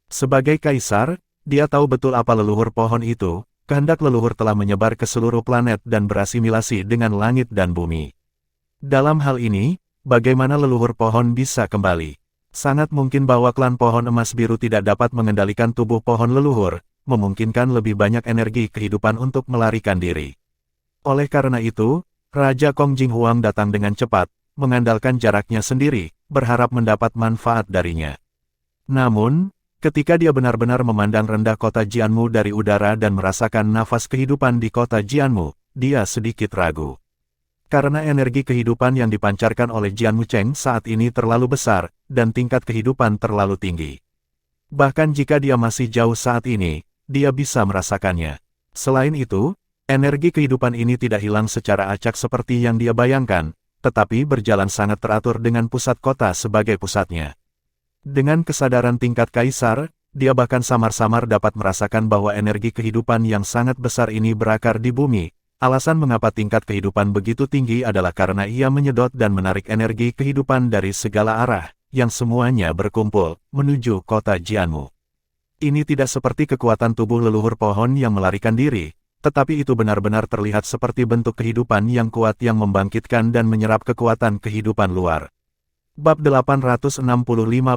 Sebagai kaisar, dia tahu betul apa leluhur pohon itu, kehendak leluhur telah menyebar ke seluruh planet dan berasimilasi dengan langit dan bumi. Dalam hal ini, bagaimana leluhur pohon bisa kembali? Sangat mungkin bahwa klan pohon emas biru tidak dapat mengendalikan tubuh pohon leluhur, memungkinkan lebih banyak energi kehidupan untuk melarikan diri. Oleh karena itu, Raja Kong Jinghuang datang dengan cepat, mengandalkan jaraknya sendiri, berharap mendapat manfaat darinya. Namun, ketika dia benar-benar memandang rendah kota Jianmu dari udara dan merasakan nafas kehidupan di kota Jianmu, dia sedikit ragu. Karena energi kehidupan yang dipancarkan oleh Jianmu Cheng saat ini terlalu besar, dan tingkat kehidupan terlalu tinggi. Bahkan jika dia masih jauh saat ini, dia bisa merasakannya. Selain itu, energi kehidupan ini tidak hilang secara acak seperti yang dia bayangkan, tetapi berjalan sangat teratur dengan pusat kota sebagai pusatnya. Dengan kesadaran tingkat kaisar, dia bahkan samar-samar dapat merasakan bahwa energi kehidupan yang sangat besar ini berakar di bumi. Alasan mengapa tingkat kehidupan begitu tinggi adalah karena ia menyedot dan menarik energi kehidupan dari segala arah, yang semuanya berkumpul, menuju kota Jianmu. Ini tidak seperti kekuatan tubuh leluhur pohon yang melarikan diri, tetapi itu benar-benar terlihat seperti bentuk kehidupan yang kuat yang membangkitkan dan menyerap kekuatan kehidupan luar. Bab 865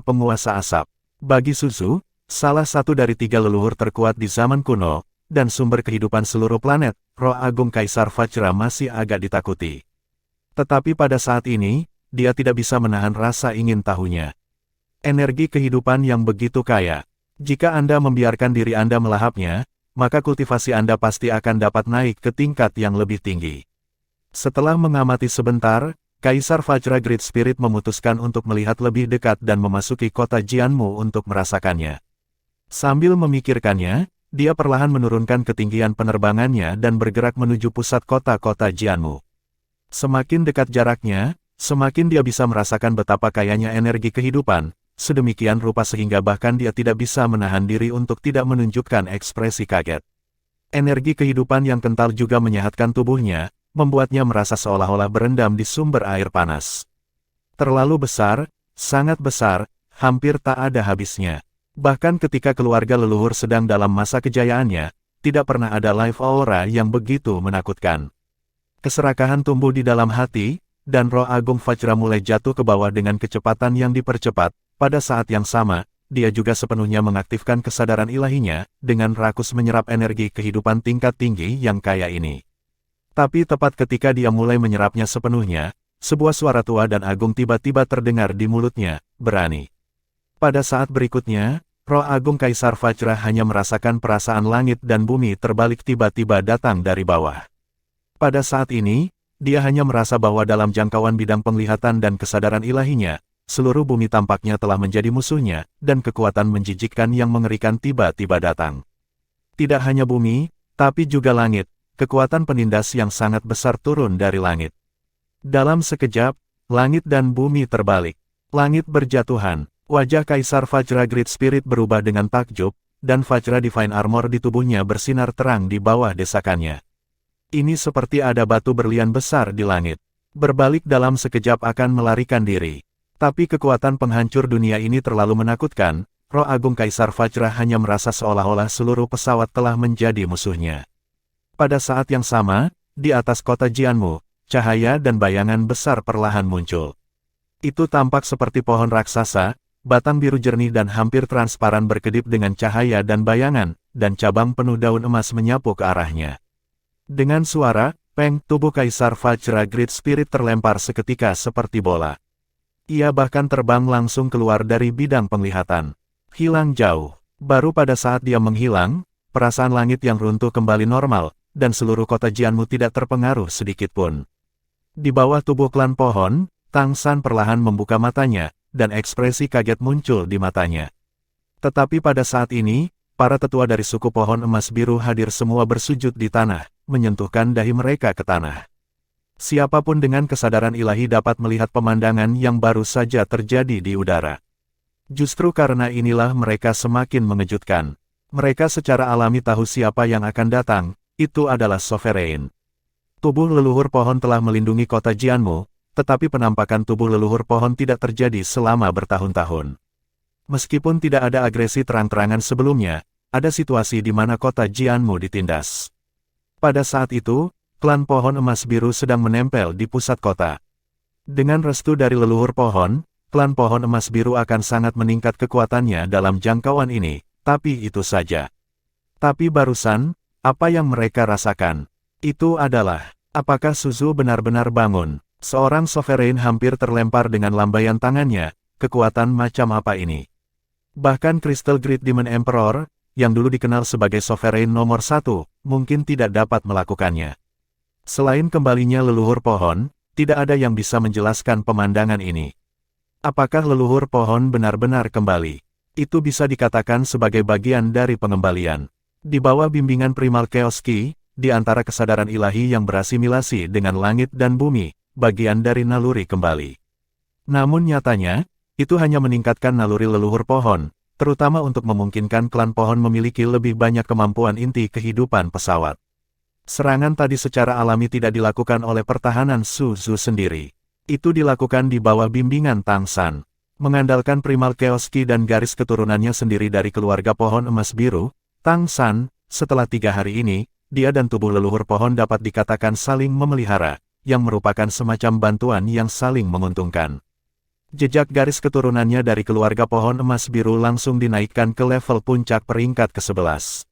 Penguasa Asap. Bagi Suzu, salah satu dari 3 leluhur terkuat di zaman kuno, dan sumber kehidupan seluruh planet, Roh Agung Kaisar Vajra masih agak ditakuti. Tetapi pada saat ini, dia tidak bisa menahan rasa ingin tahunya. Energi kehidupan yang begitu kaya. Jika Anda membiarkan diri Anda melahapnya, maka kultivasi Anda pasti akan dapat naik ke tingkat yang lebih tinggi. Setelah mengamati sebentar, Kaisar Vajra Great Spirit memutuskan untuk melihat lebih dekat dan memasuki kota Jianmu untuk merasakannya. Sambil memikirkannya, dia perlahan menurunkan ketinggian penerbangannya dan bergerak menuju pusat kota-kota Jianmu. Semakin dekat jaraknya, semakin dia bisa merasakan betapa kayanya energi kehidupan, sedemikian rupa sehingga bahkan dia tidak bisa menahan diri untuk tidak menunjukkan ekspresi kaget. Energi kehidupan yang kental juga menyehatkan tubuhnya, membuatnya merasa seolah-olah berendam di sumber air panas. Terlalu besar, sangat besar, hampir tak ada habisnya. Bahkan ketika keluarga leluhur sedang dalam masa kejayaannya, tidak pernah ada life aura yang begitu menakutkan. Keserakahan tumbuh di dalam hati, dan Roh Agung Vajra mulai jatuh ke bawah dengan kecepatan yang dipercepat. Pada saat yang sama, dia juga sepenuhnya mengaktifkan kesadaran ilahinya, dengan rakus menyerap energi kehidupan tingkat tinggi yang kaya ini. Tapi tepat ketika dia mulai menyerapnya sepenuhnya, sebuah suara tua dan agung tiba-tiba terdengar di mulutnya, berani. Pada saat berikutnya, Roh Agung Kaisar Vajra hanya merasakan perasaan langit dan bumi terbalik tiba-tiba datang dari bawah. Pada saat ini, dia hanya merasa bahwa dalam jangkauan bidang penglihatan dan kesadaran ilahinya, seluruh bumi tampaknya telah menjadi musuhnya, dan kekuatan menjijikkan yang mengerikan tiba-tiba datang. Tidak hanya bumi, tapi juga langit, kekuatan penindas yang sangat besar turun dari langit. Dalam sekejap, langit dan bumi terbalik. Langit berjatuhan. Wajah Kaisar Vajra Great Spirit berubah dengan takjub, dan Vajra Divine Armor di tubuhnya bersinar terang di bawah desakannya. Ini seperti ada batu berlian besar di langit. Berbalik dalam sekejap akan melarikan diri. Tapi kekuatan penghancur dunia ini terlalu menakutkan, Roh Agung Kaisar Vajra hanya merasa seolah-olah seluruh pesawat telah menjadi musuhnya. Pada saat yang sama, di atas kota Jianmu, cahaya dan bayangan besar perlahan muncul. Itu tampak seperti pohon raksasa, batang biru jernih dan hampir transparan berkedip dengan cahaya dan bayangan, dan cabang penuh daun emas menyapu ke arahnya. Dengan suara, peng, tubuh Kaisar Vajra Great Spirit terlempar seketika seperti bola. Ia bahkan terbang langsung keluar dari bidang penglihatan. Hilang jauh. Baru pada saat dia menghilang, perasaan langit yang runtuh kembali normal, dan seluruh kota Jianmu tidak terpengaruh sedikitpun. Di bawah tubuh klan pohon, Tang San perlahan membuka matanya, dan ekspresi kaget muncul di matanya. Tetapi pada saat ini, para tetua dari suku pohon emas biru hadir semua bersujud di tanah, menyentuhkan dahi mereka ke tanah. Siapapun dengan kesadaran ilahi dapat melihat pemandangan yang baru saja terjadi di udara. Justru karena inilah mereka semakin mengejutkan. Mereka secara alami tahu siapa yang akan datang, itu adalah Sovereign. Tubuh leluhur pohon telah melindungi kota Jianmu, tetapi penampakan tubuh leluhur pohon tidak terjadi selama bertahun-tahun. Meskipun tidak ada agresi terang-terangan sebelumnya, ada situasi di mana kota Jianmu ditindas. Pada saat itu, klan pohon emas biru sedang menempel di pusat kota. Dengan restu dari leluhur pohon, klan pohon emas biru akan sangat meningkat kekuatannya dalam jangkauan ini, tapi itu saja. Tapi barusan, apa yang mereka rasakan? Itu adalah, apakah Suzu benar-benar bangun? Seorang Sovereign hampir terlempar dengan lambaian tangannya, kekuatan macam apa ini? Bahkan Crystal Great Demon Emperor, yang dulu dikenal sebagai Sovereign nomor 1, mungkin tidak dapat melakukannya. Selain kembalinya leluhur pohon, tidak ada yang bisa menjelaskan pemandangan ini. Apakah leluhur pohon benar-benar kembali? Itu bisa dikatakan sebagai bagian dari pengembalian. Di bawah bimbingan Primal Chaos Ki, di antara kesadaran ilahi yang berasimilasi dengan langit dan bumi, bagian dari naluri kembali. Namun nyatanya, itu hanya meningkatkan naluri leluhur pohon, terutama untuk memungkinkan klan pohon memiliki lebih banyak kemampuan inti kehidupan pesawat. Serangan tadi secara alami tidak dilakukan oleh pertahanan Su Zhu sendiri. Itu dilakukan di bawah bimbingan Tang San. Mengandalkan Primal Chaos Ki dan garis keturunannya sendiri dari keluarga pohon emas biru, Tang San, setelah 3 hari ini, dia dan tubuh leluhur pohon dapat dikatakan saling memelihara, yang merupakan semacam bantuan yang saling menguntungkan. Jejak garis keturunannya dari keluarga pohon emas biru langsung dinaikkan ke level puncak peringkat ke-11.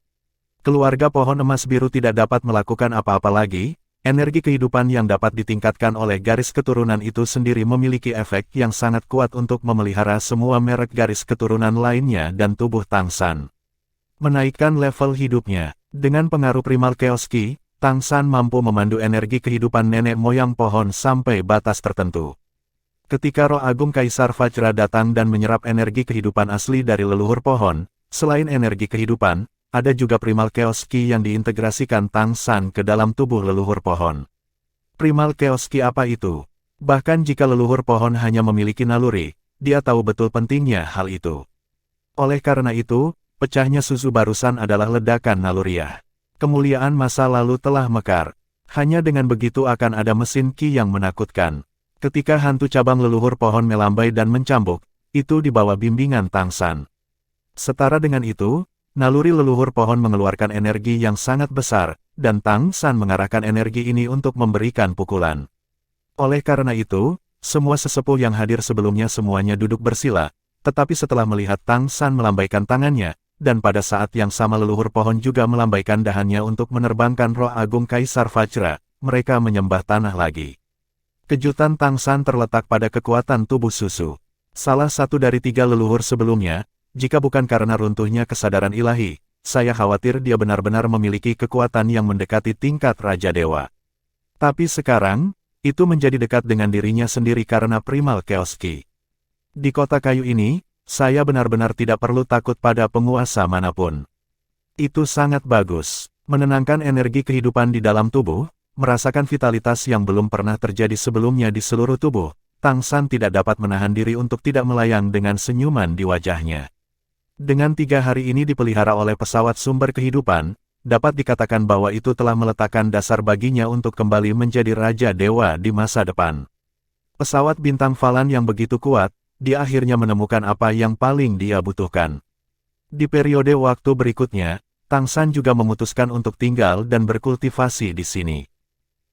Keluarga pohon emas biru tidak dapat melakukan apa-apa lagi. Energi kehidupan yang dapat ditingkatkan oleh garis keturunan itu sendiri memiliki efek yang sangat kuat untuk memelihara semua merek garis keturunan lainnya dan tubuh Tang San. Menaikkan level hidupnya. Dengan pengaruh Primal Chaos Ki, Tang San mampu memandu energi kehidupan nenek moyang pohon sampai batas tertentu. Ketika Roh Agung Kaisar Vajra datang dan menyerap energi kehidupan asli dari leluhur pohon, selain energi kehidupan, ada juga Primal Chaos Ki yang diintegrasikan Tang San ke dalam tubuh leluhur pohon. Primal Chaos Ki apa itu? Bahkan jika leluhur pohon hanya memiliki naluri, dia tahu betul pentingnya hal itu. Oleh karena itu, pecahnya susu barusan adalah ledakan naluriah. Kemuliaan masa lalu telah mekar. Hanya dengan begitu akan ada mesin Ki yang menakutkan. Ketika hantu cabang leluhur pohon melambai dan mencambuk, itu di bawah bimbingan Tang San. Setara dengan itu, naluri leluhur pohon mengeluarkan energi yang sangat besar, dan Tang San mengarahkan energi ini untuk memberikan pukulan. Oleh karena itu, semua sesepuh yang hadir sebelumnya semuanya duduk bersila, tetapi setelah melihat Tang San melambaikan tangannya, dan pada saat yang sama leluhur pohon juga melambaikan dahannya untuk menerbangkan Roh Agung Kaisar Vajra, mereka menyembah tanah lagi. Kejutan Tang San terletak pada kekuatan tubuh susu. Salah satu dari 3 leluhur sebelumnya, jika bukan karena runtuhnya kesadaran ilahi, saya khawatir dia benar-benar memiliki kekuatan yang mendekati tingkat Raja Dewa. Tapi sekarang, itu menjadi dekat dengan dirinya sendiri karena Primal Chaos Ki. Di kota kayu ini, saya benar-benar tidak perlu takut pada penguasa manapun. Itu sangat bagus. Menenangkan energi kehidupan di dalam tubuh, merasakan vitalitas yang belum pernah terjadi sebelumnya di seluruh tubuh, Tang San tidak dapat menahan diri untuk tidak melayang dengan senyuman di wajahnya. Dengan 3 hari ini dipelihara oleh pesawat sumber kehidupan, dapat dikatakan bahwa itu telah meletakkan dasar baginya untuk kembali menjadi Raja Dewa di masa depan. Pesawat bintang Falan yang begitu kuat, dia akhirnya menemukan apa yang paling dia butuhkan. Di periode waktu berikutnya, Tang San juga memutuskan untuk tinggal dan berkultivasi di sini.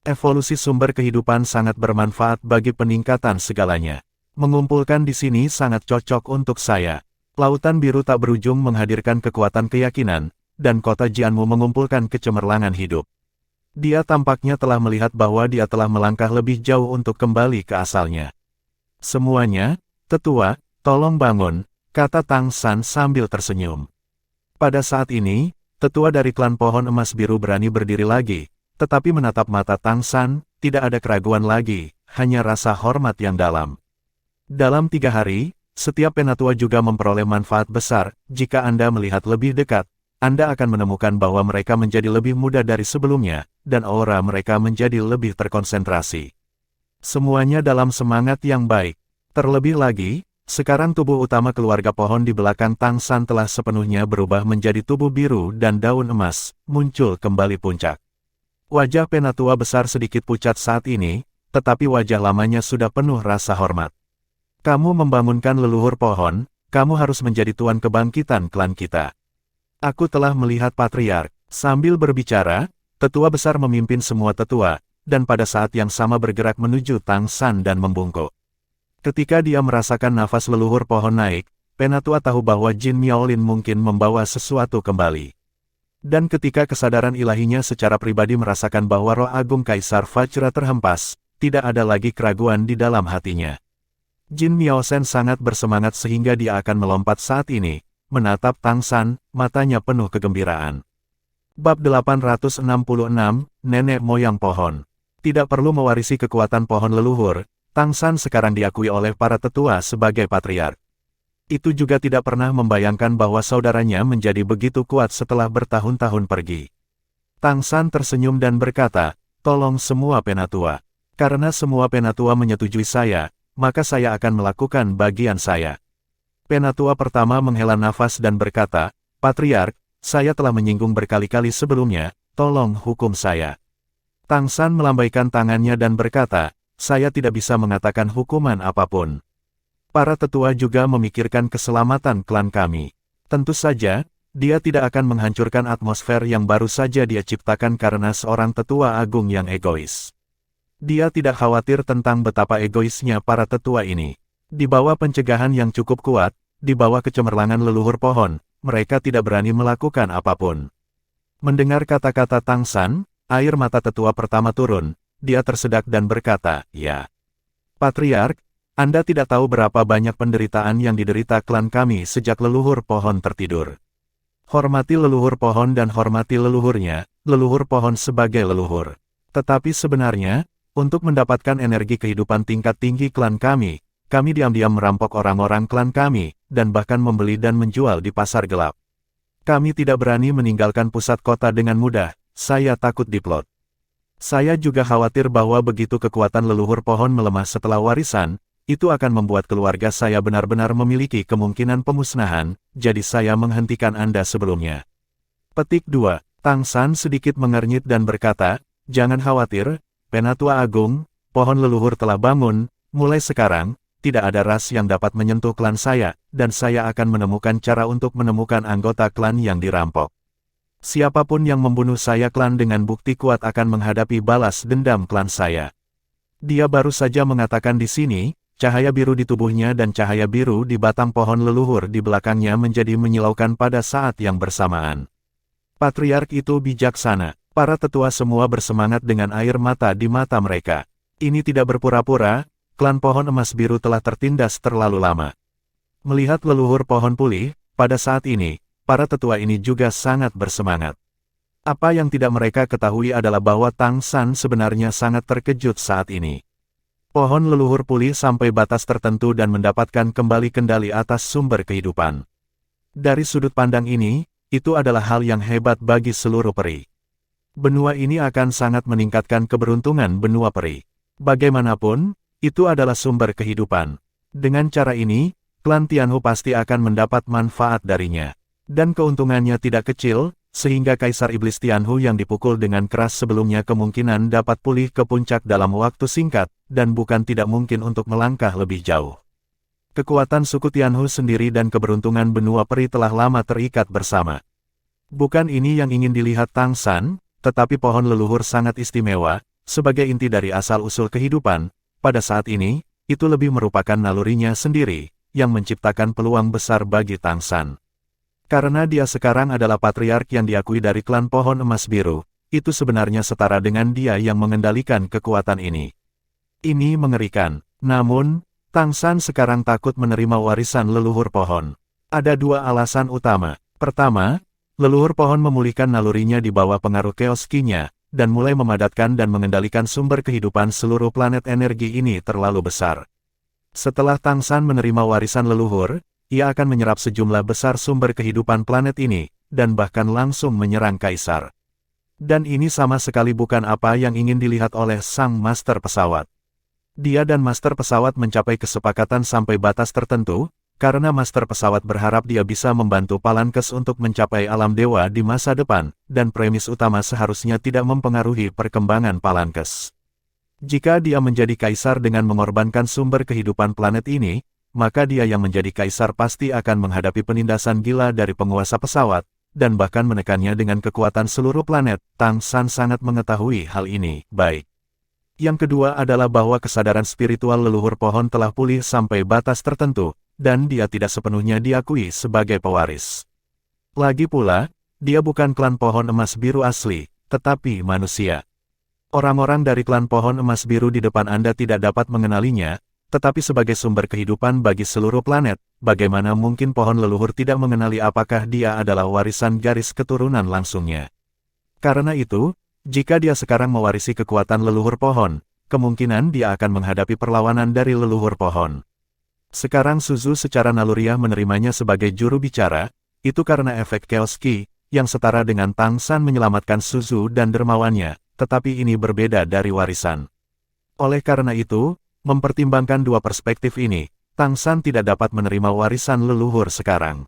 Evolusi sumber kehidupan sangat bermanfaat bagi peningkatan segalanya. Mengumpulkan di sini sangat cocok untuk saya. Lautan biru tak berujung menghadirkan kekuatan keyakinan, dan kota Jianmu mengumpulkan kecemerlangan hidup. Dia tampaknya telah melihat bahwa dia telah melangkah lebih jauh untuk kembali ke asalnya. Semuanya, tetua, tolong bangun, kata Tang San sambil tersenyum. Pada saat ini, tetua dari klan pohon emas biru berani berdiri lagi, tetapi menatap mata Tang San, tidak ada keraguan lagi, hanya rasa hormat yang dalam. Dalam 3 hari, setiap penatua juga memperoleh manfaat besar. Jika Anda melihat lebih dekat, Anda akan menemukan bahwa mereka menjadi lebih muda dari sebelumnya, dan aura mereka menjadi lebih terkonsentrasi. Semuanya dalam semangat yang baik. Terlebih lagi, sekarang tubuh utama keluarga pohon di belakang Tang San telah sepenuhnya berubah menjadi tubuh biru dan daun emas, muncul kembali puncak. Wajah penatua besar sedikit pucat saat ini, tetapi wajah lamanya sudah penuh rasa hormat. Kamu membangunkan leluhur pohon, kamu harus menjadi tuan kebangkitan klan kita. Aku telah melihat patriark. Sambil berbicara, tetua besar memimpin semua tetua, dan pada saat yang sama bergerak menuju Tang San dan membungkuk. Ketika dia merasakan nafas leluhur pohon naik, penatua tahu bahwa Jin Miaolin mungkin membawa sesuatu kembali. Dan ketika kesadaran ilahinya secara pribadi merasakan bahwa Roh Agung Kaisar Vajra terhempas, tidak ada lagi keraguan di dalam hatinya. Jin Miaosen sangat bersemangat sehingga dia akan melompat saat ini, menatap Tang San, matanya penuh kegembiraan. Bab 866, Nenek Moyang Pohon. Tidak perlu mewarisi kekuatan pohon leluhur, Tang San sekarang diakui oleh para tetua sebagai patriark. Itu juga tidak pernah membayangkan bahwa saudaranya menjadi begitu kuat setelah bertahun-tahun pergi. Tang San tersenyum dan berkata, "Tolong semua penatua. Karena semua penatua menyetujui saya, maka saya akan melakukan bagian saya." Penatua pertama menghela nafas dan berkata, "Patriark, saya telah menyinggung berkali-kali sebelumnya, tolong hukum saya." Tang San melambaikan tangannya dan berkata, "Saya tidak bisa mengatakan hukuman apapun. Para tetua juga memikirkan keselamatan klan kami. Tentu saja, dia tidak akan menghancurkan atmosfer yang baru saja dia ciptakan karena seorang tetua agung yang egois. Dia tidak khawatir tentang betapa egoisnya para tetua ini. Di bawah pencegahan yang cukup kuat, di bawah kecemerlangan leluhur pohon, mereka tidak berani melakukan apapun." Mendengar kata-kata Tang San, air mata tetua pertama turun, dia tersedak dan berkata, "Ya, Patriark, Anda tidak tahu berapa banyak penderitaan yang diderita klan kami sejak leluhur pohon tertidur. Hormati leluhur pohon dan hormati leluhurnya, leluhur pohon sebagai leluhur. Tetapi sebenarnya, untuk mendapatkan energi kehidupan tingkat tinggi klan kami diam-diam merampok orang-orang klan kami, dan bahkan membeli dan menjual di pasar gelap. Kami tidak berani meninggalkan pusat kota dengan mudah, saya takut diplot. Saya juga khawatir bahwa begitu kekuatan leluhur pohon melemah setelah warisan, itu akan membuat keluarga saya benar-benar memiliki kemungkinan pemusnahan, jadi saya menghentikan Anda sebelumnya." Petik 2. Tang San sedikit mengernyit dan berkata, "Jangan khawatir, Penatua Agung, pohon leluhur telah bangun, mulai sekarang, tidak ada ras yang dapat menyentuh klan saya, dan saya akan menemukan cara untuk menemukan anggota klan yang dirampok. Siapapun yang membunuh saya klan dengan bukti kuat akan menghadapi balas dendam klan saya." Dia baru saja mengatakan di sini, cahaya biru di tubuhnya dan cahaya biru di batang pohon leluhur di belakangnya menjadi menyilaukan pada saat yang bersamaan. Patriark itu bijaksana. Para tetua semua bersemangat dengan air mata di mata mereka. Ini tidak berpura-pura, klan pohon emas biru telah tertindas terlalu lama. Melihat leluhur pohon pulih, pada saat ini, para tetua ini juga sangat bersemangat. Apa yang tidak mereka ketahui adalah bahwa Tang San sebenarnya sangat terkejut saat ini. Pohon leluhur pulih sampai batas tertentu dan mendapatkan kembali kendali atas sumber kehidupan. Dari sudut pandang ini, itu adalah hal yang hebat bagi seluruh peri. Benua ini akan sangat meningkatkan keberuntungan benua peri. Bagaimanapun, itu adalah sumber kehidupan. Dengan cara ini, klan Tianhu pasti akan mendapat manfaat darinya. Dan keuntungannya tidak kecil, sehingga Kaisar Iblis Tianhu yang dipukul dengan keras sebelumnya kemungkinan dapat pulih ke puncak dalam waktu singkat, dan bukan tidak mungkin untuk melangkah lebih jauh. Kekuatan suku Tianhu sendiri dan keberuntungan benua peri telah lama terikat bersama. Bukan ini yang ingin dilihat Tang San, tetapi pohon leluhur sangat istimewa, sebagai inti dari asal-usul kehidupan, pada saat ini, itu lebih merupakan nalurinya sendiri, yang menciptakan peluang besar bagi Tang San. Karena dia sekarang adalah patriark yang diakui dari klan pohon emas biru, itu sebenarnya setara dengan dia yang mengendalikan kekuatan ini. Ini mengerikan, namun, Tang San sekarang takut menerima warisan leluhur pohon. Ada dua alasan utama. Pertama, leluhur pohon memulihkan nalurinya di bawah pengaruh chaos Qi-nya, dan mulai memadatkan dan mengendalikan sumber kehidupan seluruh planet energi ini terlalu besar. Setelah Tang San menerima warisan leluhur, ia akan menyerap sejumlah besar sumber kehidupan planet ini, dan bahkan langsung menyerang Kaisar. Dan ini sama sekali bukan apa yang ingin dilihat oleh sang master pesawat. Dia dan master pesawat mencapai kesepakatan sampai batas tertentu, karena master pesawat berharap dia bisa membantu Palankes untuk mencapai alam dewa di masa depan, dan premis utama seharusnya tidak mempengaruhi perkembangan Palankes. Jika dia menjadi kaisar dengan mengorbankan sumber kehidupan planet ini, maka dia yang menjadi kaisar pasti akan menghadapi penindasan gila dari penguasa pesawat, dan bahkan menekannya dengan kekuatan seluruh planet. Tang San sangat mengetahui hal ini baik. Yang kedua adalah bahwa kesadaran spiritual leluhur pohon telah pulih sampai batas tertentu, dan dia tidak sepenuhnya diakui sebagai pewaris. Lagi pula, dia bukan klan pohon emas biru asli, tetapi manusia. Orang-orang dari klan pohon emas biru di depan Anda tidak dapat mengenalinya, tetapi sebagai sumber kehidupan bagi seluruh planet, bagaimana mungkin pohon leluhur tidak mengenali apakah dia adalah warisan garis keturunan langsungnya. Karena itu, jika dia sekarang mewarisi kekuatan leluhur pohon, kemungkinan dia akan menghadapi perlawanan dari leluhur pohon. Sekarang Suzu secara naluriah menerimanya sebagai juru bicara, itu karena efek Chaos Ki, yang setara dengan Tang San menyelamatkan Suzu dan dermawannya, tetapi ini berbeda dari warisan. Oleh karena itu, mempertimbangkan dua perspektif ini, Tang San tidak dapat menerima warisan leluhur sekarang.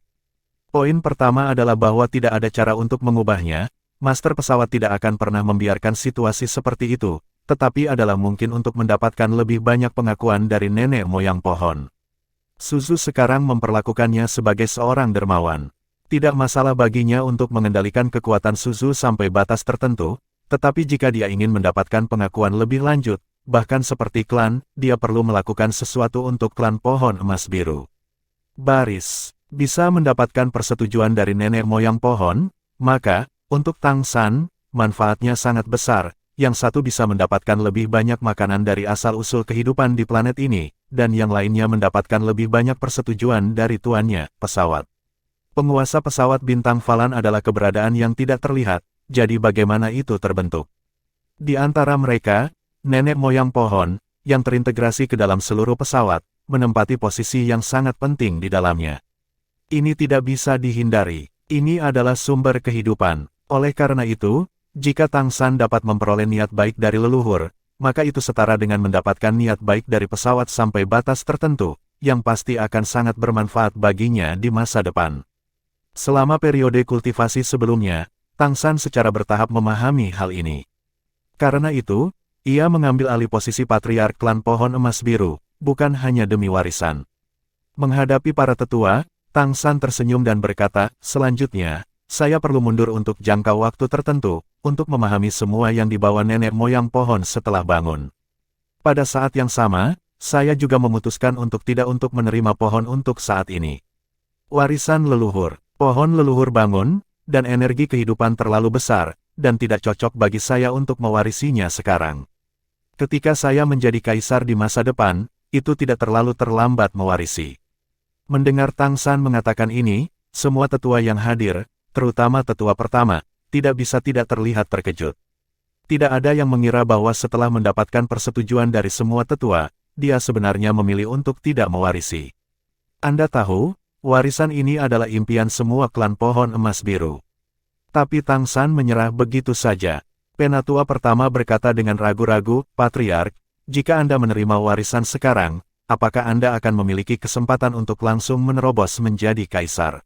Poin pertama adalah bahwa tidak ada cara untuk mengubahnya, master pesawat tidak akan pernah membiarkan situasi seperti itu, tetapi adalah mungkin untuk mendapatkan lebih banyak pengakuan dari nenek moyang pohon. Suzu sekarang memperlakukannya sebagai seorang dermawan. Tidak masalah baginya untuk mengendalikan kekuatan Suzu sampai batas tertentu, tetapi jika dia ingin mendapatkan pengakuan lebih lanjut, bahkan seperti klan, dia perlu melakukan sesuatu untuk klan pohon emas biru. Baris, bisa mendapatkan persetujuan dari nenek moyang pohon, maka, untuk Tang San, manfaatnya sangat besar, yang satu bisa mendapatkan lebih banyak makanan dari asal-usul kehidupan di planet ini, dan yang lainnya mendapatkan lebih banyak persetujuan dari tuannya, pesawat. Penguasa pesawat bintang Falan adalah keberadaan yang tidak terlihat, jadi bagaimana itu terbentuk? Di antara mereka, nenek moyang pohon, yang terintegrasi ke dalam seluruh pesawat, menempati posisi yang sangat penting di dalamnya. Ini tidak bisa dihindari. Ini adalah sumber kehidupan. Oleh karena itu, jika Tang San dapat memperoleh niat baik dari leluhur, maka itu setara dengan mendapatkan niat baik dari pesawat sampai batas tertentu, yang pasti akan sangat bermanfaat baginya di masa depan. Selama periode kultivasi sebelumnya, Tang San secara bertahap memahami hal ini. Karena itu, ia mengambil alih posisi patriark klan pohon emas biru, bukan hanya demi warisan. Menghadapi para tetua, Tang San tersenyum dan berkata, selanjutnya, saya perlu mundur untuk jangka waktu tertentu, untuk memahami semua yang dibawa nenek moyang pohon setelah bangun. Pada saat yang sama, saya juga memutuskan untuk tidak menerima pohon untuk saat ini. Warisan leluhur, pohon leluhur bangun, dan energi kehidupan terlalu besar, dan tidak cocok bagi saya untuk mewarisinya sekarang. Ketika saya menjadi kaisar di masa depan, itu tidak terlalu terlambat mewarisi. Mendengar Tang San mengatakan ini, semua tetua yang hadir, terutama tetua pertama, tidak bisa tidak terlihat terkejut. Tidak ada yang mengira bahwa setelah mendapatkan persetujuan dari semua tetua, dia sebenarnya memilih untuk tidak mewarisi. Anda tahu, warisan ini adalah impian semua klan pohon emas biru. Tapi Tang San menyerah begitu saja. Penatua pertama berkata dengan ragu-ragu, Patriark, jika Anda menerima warisan sekarang, apakah Anda akan memiliki kesempatan untuk langsung menerobos menjadi kaisar?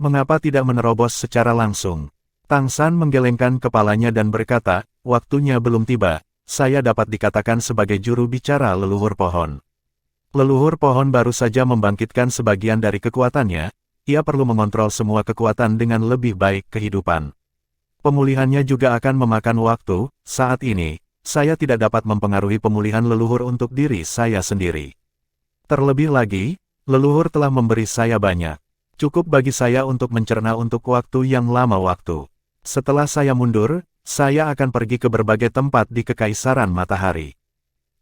Mengapa tidak menerobos secara langsung? Tang San menggelengkan kepalanya dan berkata, waktunya belum tiba, saya dapat dikatakan sebagai juru bicara leluhur pohon. Leluhur pohon baru saja membangkitkan sebagian dari kekuatannya, ia perlu mengontrol semua kekuatan dengan lebih baik kehidupan. Pemulihannya juga akan memakan waktu, saat ini, saya tidak dapat mempengaruhi pemulihan leluhur untuk diri saya sendiri. Terlebih lagi, leluhur telah memberi saya banyak. Cukup bagi saya untuk mencerna untuk waktu yang lama waktu. Setelah saya mundur, saya akan pergi ke berbagai tempat di Kekaisaran Matahari.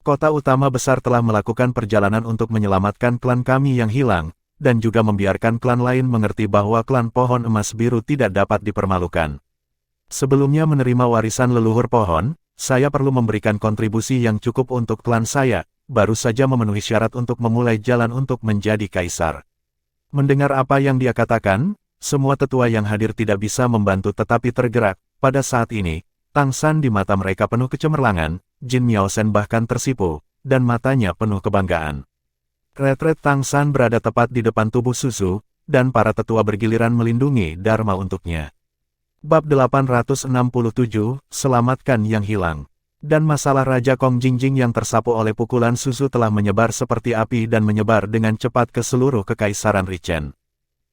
Kota utama besar telah melakukan perjalanan untuk menyelamatkan klan kami yang hilang, dan juga membiarkan klan lain mengerti bahwa klan pohon emas biru tidak dapat dipermalukan. Sebelumnya menerima warisan leluhur pohon, saya perlu memberikan kontribusi yang cukup untuk klan saya, baru saja memenuhi syarat untuk memulai jalan untuk menjadi kaisar. Mendengar apa yang dia katakan, semua tetua yang hadir tidak bisa membantu tetapi tergerak. Pada saat ini, Tang San di mata mereka penuh kecemerlangan, Jin Miaosen bahkan tersipu, dan matanya penuh kebanggaan. Retret Tang San berada tepat di depan tubuh Suzu, dan para tetua bergiliran melindungi Dharma untuknya. Bab 867, Selamatkan yang hilang. Dan masalah Raja Kong Jingjing yang tersapu oleh pukulan Suzu telah menyebar seperti api dan menyebar dengan cepat ke seluruh Kekaisaran Richen.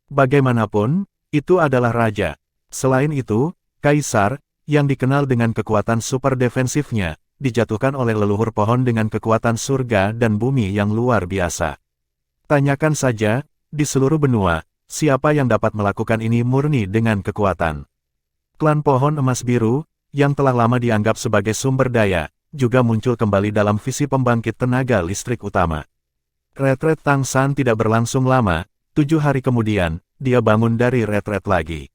Bagaimanapun, itu adalah raja. Selain itu, kaisar, yang dikenal dengan kekuatan super defensifnya, dijatuhkan oleh leluhur pohon dengan kekuatan surga dan bumi yang luar biasa. Tanyakan saja, di seluruh benua, siapa yang dapat melakukan ini murni dengan kekuatan. Klan pohon emas biru, yang telah lama dianggap sebagai sumber daya, juga muncul kembali dalam visi pembangkit tenaga listrik utama. Retret Tang San tidak berlangsung lama, 7 hari kemudian, dia bangun dari retret lagi.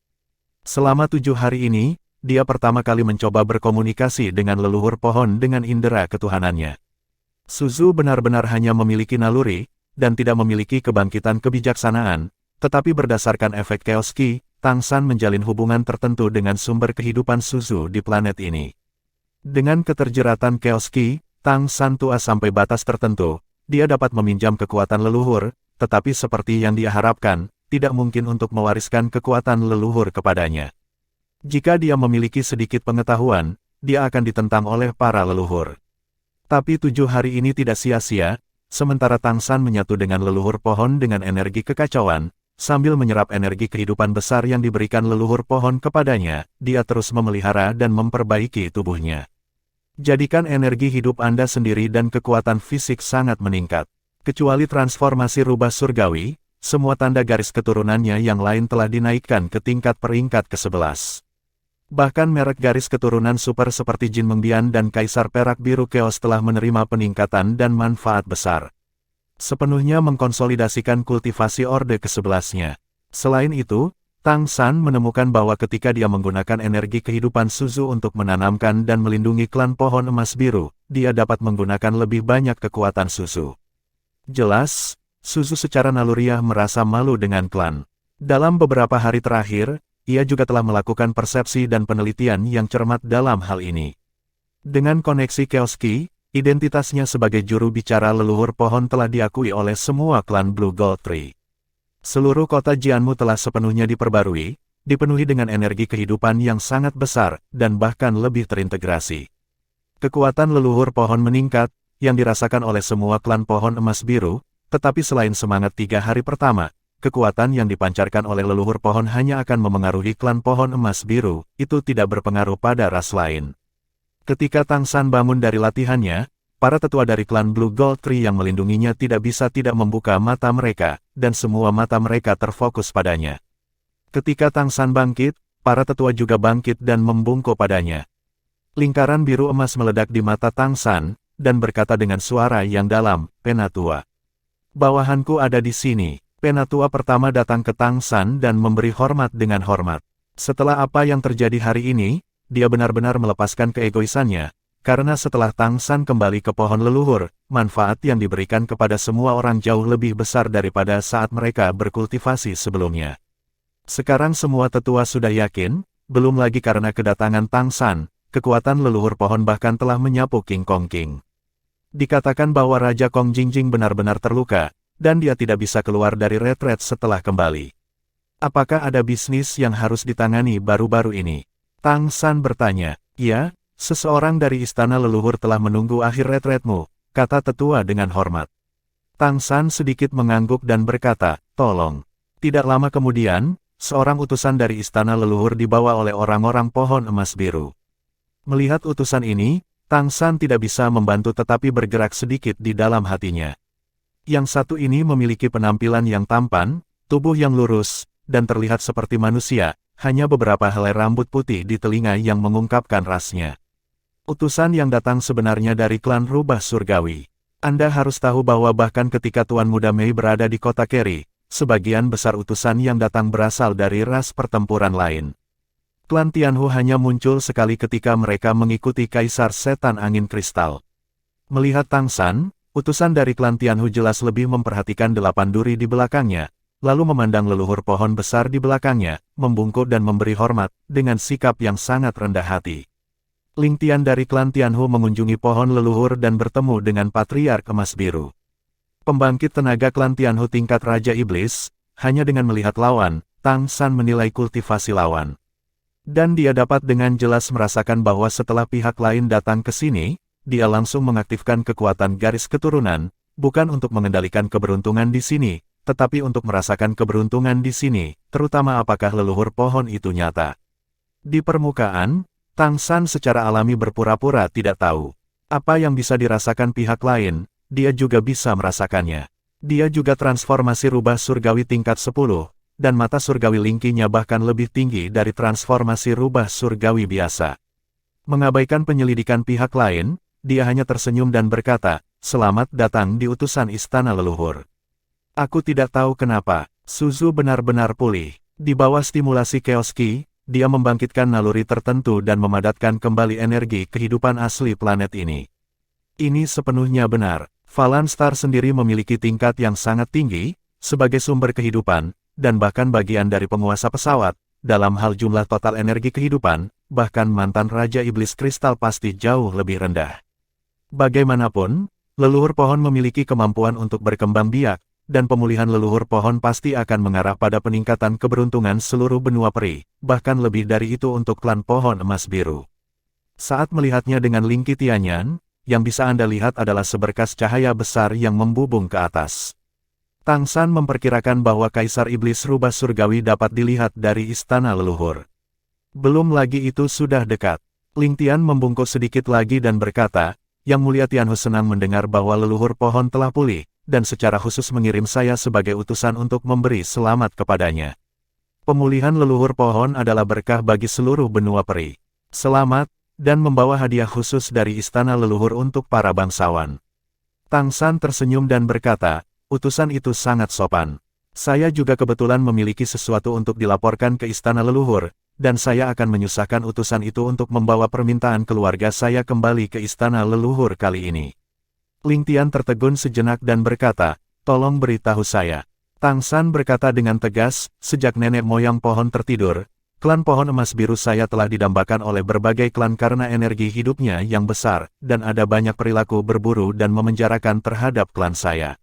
Selama 7 hari ini, dia pertama kali mencoba berkomunikasi dengan leluhur pohon dengan indera ketuhanannya. Suzu benar-benar hanya memiliki naluri, dan tidak memiliki kebangkitan kebijaksanaan, tetapi berdasarkan efek Chaos Ki, Tang San menjalin hubungan tertentu dengan sumber kehidupan Suzu di planet ini. Dengan keterjeratan Chaos Ki, Tang San tua sampai batas tertentu, dia dapat meminjam kekuatan leluhur, tetapi seperti yang dia harapkan, tidak mungkin untuk mewariskan kekuatan leluhur kepadanya. Jika dia memiliki sedikit pengetahuan, dia akan ditentang oleh para leluhur. Tapi 7 hari ini tidak sia-sia, sementara Tang San menyatu dengan leluhur pohon dengan energi kekacauan, sambil menyerap energi kehidupan besar yang diberikan leluhur pohon kepadanya, dia terus memelihara dan memperbaiki tubuhnya. Jadikan energi hidup Anda sendiri dan kekuatan fisik sangat meningkat. Kecuali transformasi rubah surgawi, semua tanda garis keturunannya yang lain telah dinaikkan ke tingkat peringkat ke-11. Bahkan merek garis keturunan super seperti Jin Mengbian dan Kaisar Perak Biru Chaos telah menerima peningkatan dan manfaat besar. Sepenuhnya mengkonsolidasikan kultivasi orde ke-11-nya. Selain itu, Tang San menemukan bahwa ketika dia menggunakan energi kehidupan Suzu untuk menanamkan dan melindungi klan pohon emas biru, dia dapat menggunakan lebih banyak kekuatan Suzu. Jelas, Suzu secara naluriah merasa malu dengan klan. Dalam beberapa hari terakhir, ia juga telah melakukan persepsi dan penelitian yang cermat dalam hal ini. Dengan koneksi Chaos Ki, identitasnya sebagai juru bicara leluhur pohon telah diakui oleh semua klan Blue Gold Tree. Seluruh kota Jianmu telah sepenuhnya diperbarui, dipenuhi dengan energi kehidupan yang sangat besar, dan bahkan lebih terintegrasi. Kekuatan leluhur pohon meningkat, yang dirasakan oleh semua klan pohon emas biru, tetapi selain semangat 3 hari pertama, kekuatan yang dipancarkan oleh leluhur pohon hanya akan memengaruhi klan pohon emas biru, itu tidak berpengaruh pada ras lain. Ketika Tang San bangun dari latihannya, para tetua dari klan Blue Gold Tree yang melindunginya tidak bisa tidak membuka mata mereka, dan semua mata mereka terfokus padanya. Ketika Tang San bangkit, para tetua juga bangkit dan membungkuk padanya. Lingkaran biru emas meledak di mata Tang San, dan berkata dengan suara yang dalam, "Penatua. Bawahanku ada di sini." Penatua pertama datang ke Tang San dan memberi hormat dengan hormat. Setelah apa yang terjadi hari ini, dia benar-benar melepaskan keegoisannya, karena setelah Tang San kembali ke pohon leluhur, manfaat yang diberikan kepada semua orang jauh lebih besar daripada saat mereka berkultivasi sebelumnya. Sekarang semua tetua sudah yakin, belum lagi karena kedatangan Tang San, kekuatan leluhur pohon bahkan telah menyapu King Kong King. Dikatakan bahwa Raja Kong Jingjing benar-benar terluka, dan dia tidak bisa keluar dari retret setelah kembali. Apakah ada bisnis yang harus ditangani baru-baru ini? Tang San bertanya. "Ya, seseorang dari istana leluhur telah menunggu akhir retretmu," kata tetua dengan hormat. Tang San sedikit mengangguk dan berkata, "Tolong." Tidak lama kemudian, seorang utusan dari istana leluhur dibawa oleh orang-orang pohon emas biru. Melihat utusan ini, Tang San tidak bisa membantu tetapi bergerak sedikit di dalam hatinya. Yang satu ini memiliki penampilan yang tampan, tubuh yang lurus, dan terlihat seperti manusia, hanya beberapa helai rambut putih di telinga yang mengungkapkan rasnya. Utusan yang datang sebenarnya dari klan rubah surgawi. Anda harus tahu bahwa bahkan ketika Tuan Muda Mei berada di kota Keri, sebagian besar utusan yang datang berasal dari ras pertempuran lain. Klan Tianhu hanya muncul sekali ketika mereka mengikuti Kaisar Setan Angin Kristal. Melihat Tang San, utusan dari klan Tianhu jelas lebih memperhatikan 8 duri di belakangnya, lalu memandang leluhur pohon besar di belakangnya, membungkuk dan memberi hormat, dengan sikap yang sangat rendah hati. Ling Tian dari klan Tianhu mengunjungi pohon leluhur dan bertemu dengan Patriark Emas Biru. Pembangkit tenaga klan Tianhu tingkat Raja Iblis, hanya dengan melihat lawan, Tang San menilai kultivasi lawan. Dan dia dapat dengan jelas merasakan bahwa setelah pihak lain datang ke sini, dia langsung mengaktifkan kekuatan garis keturunan, bukan untuk mengendalikan keberuntungan di sini, tetapi untuk merasakan keberuntungan di sini, terutama apakah leluhur pohon itu nyata. Di permukaan, Tang San secara alami berpura-pura tidak tahu. Apa yang bisa dirasakan pihak lain, dia juga bisa merasakannya. Dia juga transformasi rubah surgawi tingkat 10, dan mata surgawi lingkinya bahkan lebih tinggi dari transformasi rubah surgawi biasa. Mengabaikan penyelidikan pihak lain, dia hanya tersenyum dan berkata, selamat datang di utusan istana leluhur. Aku tidak tahu kenapa, Suzu benar-benar pulih. Di bawah stimulasi chaos ki, dia membangkitkan naluri tertentu dan memadatkan kembali energi kehidupan asli planet ini. Ini sepenuhnya benar. Falan Star sendiri memiliki tingkat yang sangat tinggi, sebagai sumber kehidupan, dan bahkan bagian dari penguasa pesawat. Dalam hal jumlah total energi kehidupan, bahkan mantan Raja Iblis Kristal pasti jauh lebih rendah. Bagaimanapun, leluhur pohon memiliki kemampuan untuk berkembang biak, dan pemulihan leluhur pohon pasti akan mengarah pada peningkatan keberuntungan seluruh benua peri, bahkan lebih dari itu untuk klan pohon emas biru. Saat melihatnya dengan Lingki Tianyan, yang bisa Anda lihat adalah seberkas cahaya besar yang membubung ke atas. Tang San memperkirakan bahwa Kaisar Iblis Rubah Surgawi dapat dilihat dari istana leluhur. Belum lagi itu sudah dekat. Ling Tian membungkuk sedikit lagi dan berkata, Yang Mulia Tianhu senang mendengar bahwa leluhur pohon telah pulih, dan secara khusus mengirim saya sebagai utusan untuk memberi selamat kepadanya. Pemulihan leluhur pohon adalah berkah bagi seluruh benua peri. Selamat, dan membawa hadiah khusus dari istana leluhur untuk para bangsawan. Tang San tersenyum dan berkata, utusan itu sangat sopan. Saya juga kebetulan memiliki sesuatu untuk dilaporkan ke istana leluhur, dan saya akan menyusahkan utusan itu untuk membawa permintaan keluarga saya kembali ke istana leluhur kali ini. Ling Tian tertegun sejenak dan berkata, tolong beritahu saya. Tang San berkata dengan tegas, sejak nenek moyang pohon tertidur, klan pohon emas biru saya telah didambakan oleh berbagai klan karena energi hidupnya yang besar, dan ada banyak perilaku berburu dan memenjarakan terhadap klan saya.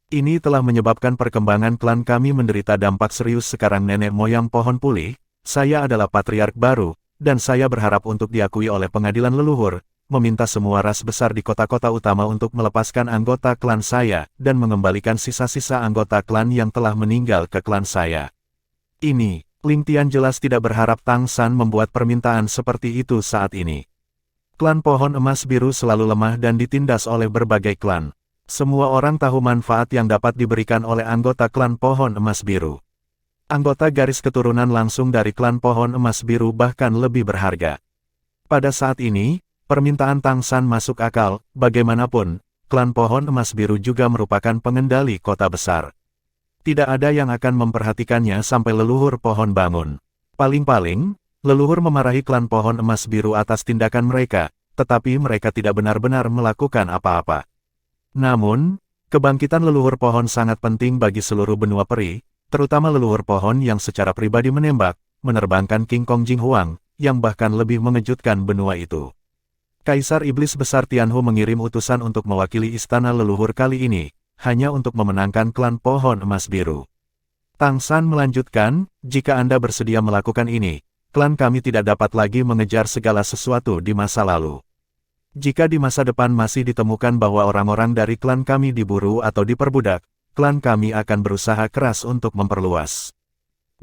Ini telah menyebabkan perkembangan klan kami menderita dampak serius. Sekarang nenek moyang pohon pulih, saya adalah patriark baru, dan saya berharap untuk diakui oleh pengadilan leluhur, meminta semua ras besar di kota-kota utama untuk melepaskan anggota klan saya, dan mengembalikan sisa-sisa anggota klan yang telah meninggal ke klan saya. Ini, Ling Tian jelas tidak berharap Tang San membuat permintaan seperti itu saat ini. Klan pohon emas biru selalu lemah dan ditindas oleh berbagai klan. Semua orang tahu manfaat yang dapat diberikan oleh anggota klan pohon emas biru. Anggota garis keturunan langsung dari klan pohon emas biru bahkan lebih berharga. Pada saat ini, permintaan Tang San masuk akal. Bagaimanapun, klan pohon emas biru juga merupakan pengendali kota besar. Tidak ada yang akan memperhatikannya sampai leluhur pohon bangun. Paling-paling, leluhur memarahi klan pohon emas biru atas tindakan mereka, tetapi mereka tidak benar-benar melakukan apa-apa. Namun, kebangkitan leluhur pohon sangat penting bagi seluruh benua peri, terutama leluhur pohon yang secara pribadi menembak, menerbangkan King Kong Jing Huang, yang bahkan lebih mengejutkan benua itu. Kaisar Iblis Besar Tianhu mengirim utusan untuk mewakili istana leluhur kali ini, hanya untuk memenangkan klan pohon emas biru. Tang San melanjutkan, jika Anda bersedia melakukan ini, klan kami tidak dapat lagi mengejar segala sesuatu di masa lalu. Jika di masa depan masih ditemukan bahwa orang-orang dari klan kami diburu atau diperbudak, klan kami akan berusaha keras untuk memperluas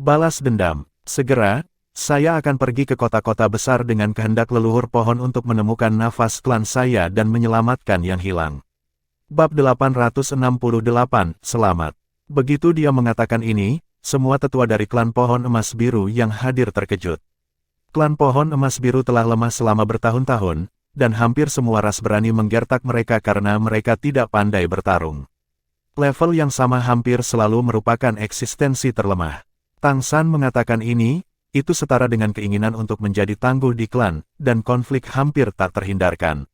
balas dendam. Segera, saya akan pergi ke kota-kota besar dengan kehendak leluhur pohon untuk menemukan nafas klan saya dan menyelamatkan yang hilang. Bab 868, Selamat. Begitu dia mengatakan ini, semua tetua dari klan pohon emas biru yang hadir terkejut. Klan pohon emas biru telah lemah selama bertahun-tahun, dan hampir semua ras berani menggertak mereka karena mereka tidak pandai bertarung. Level yang sama hampir selalu merupakan eksistensi terlemah. Tang San mengatakan ini, itu setara dengan keinginan untuk menjadi tangguh di klan, dan konflik hampir tak terhindarkan.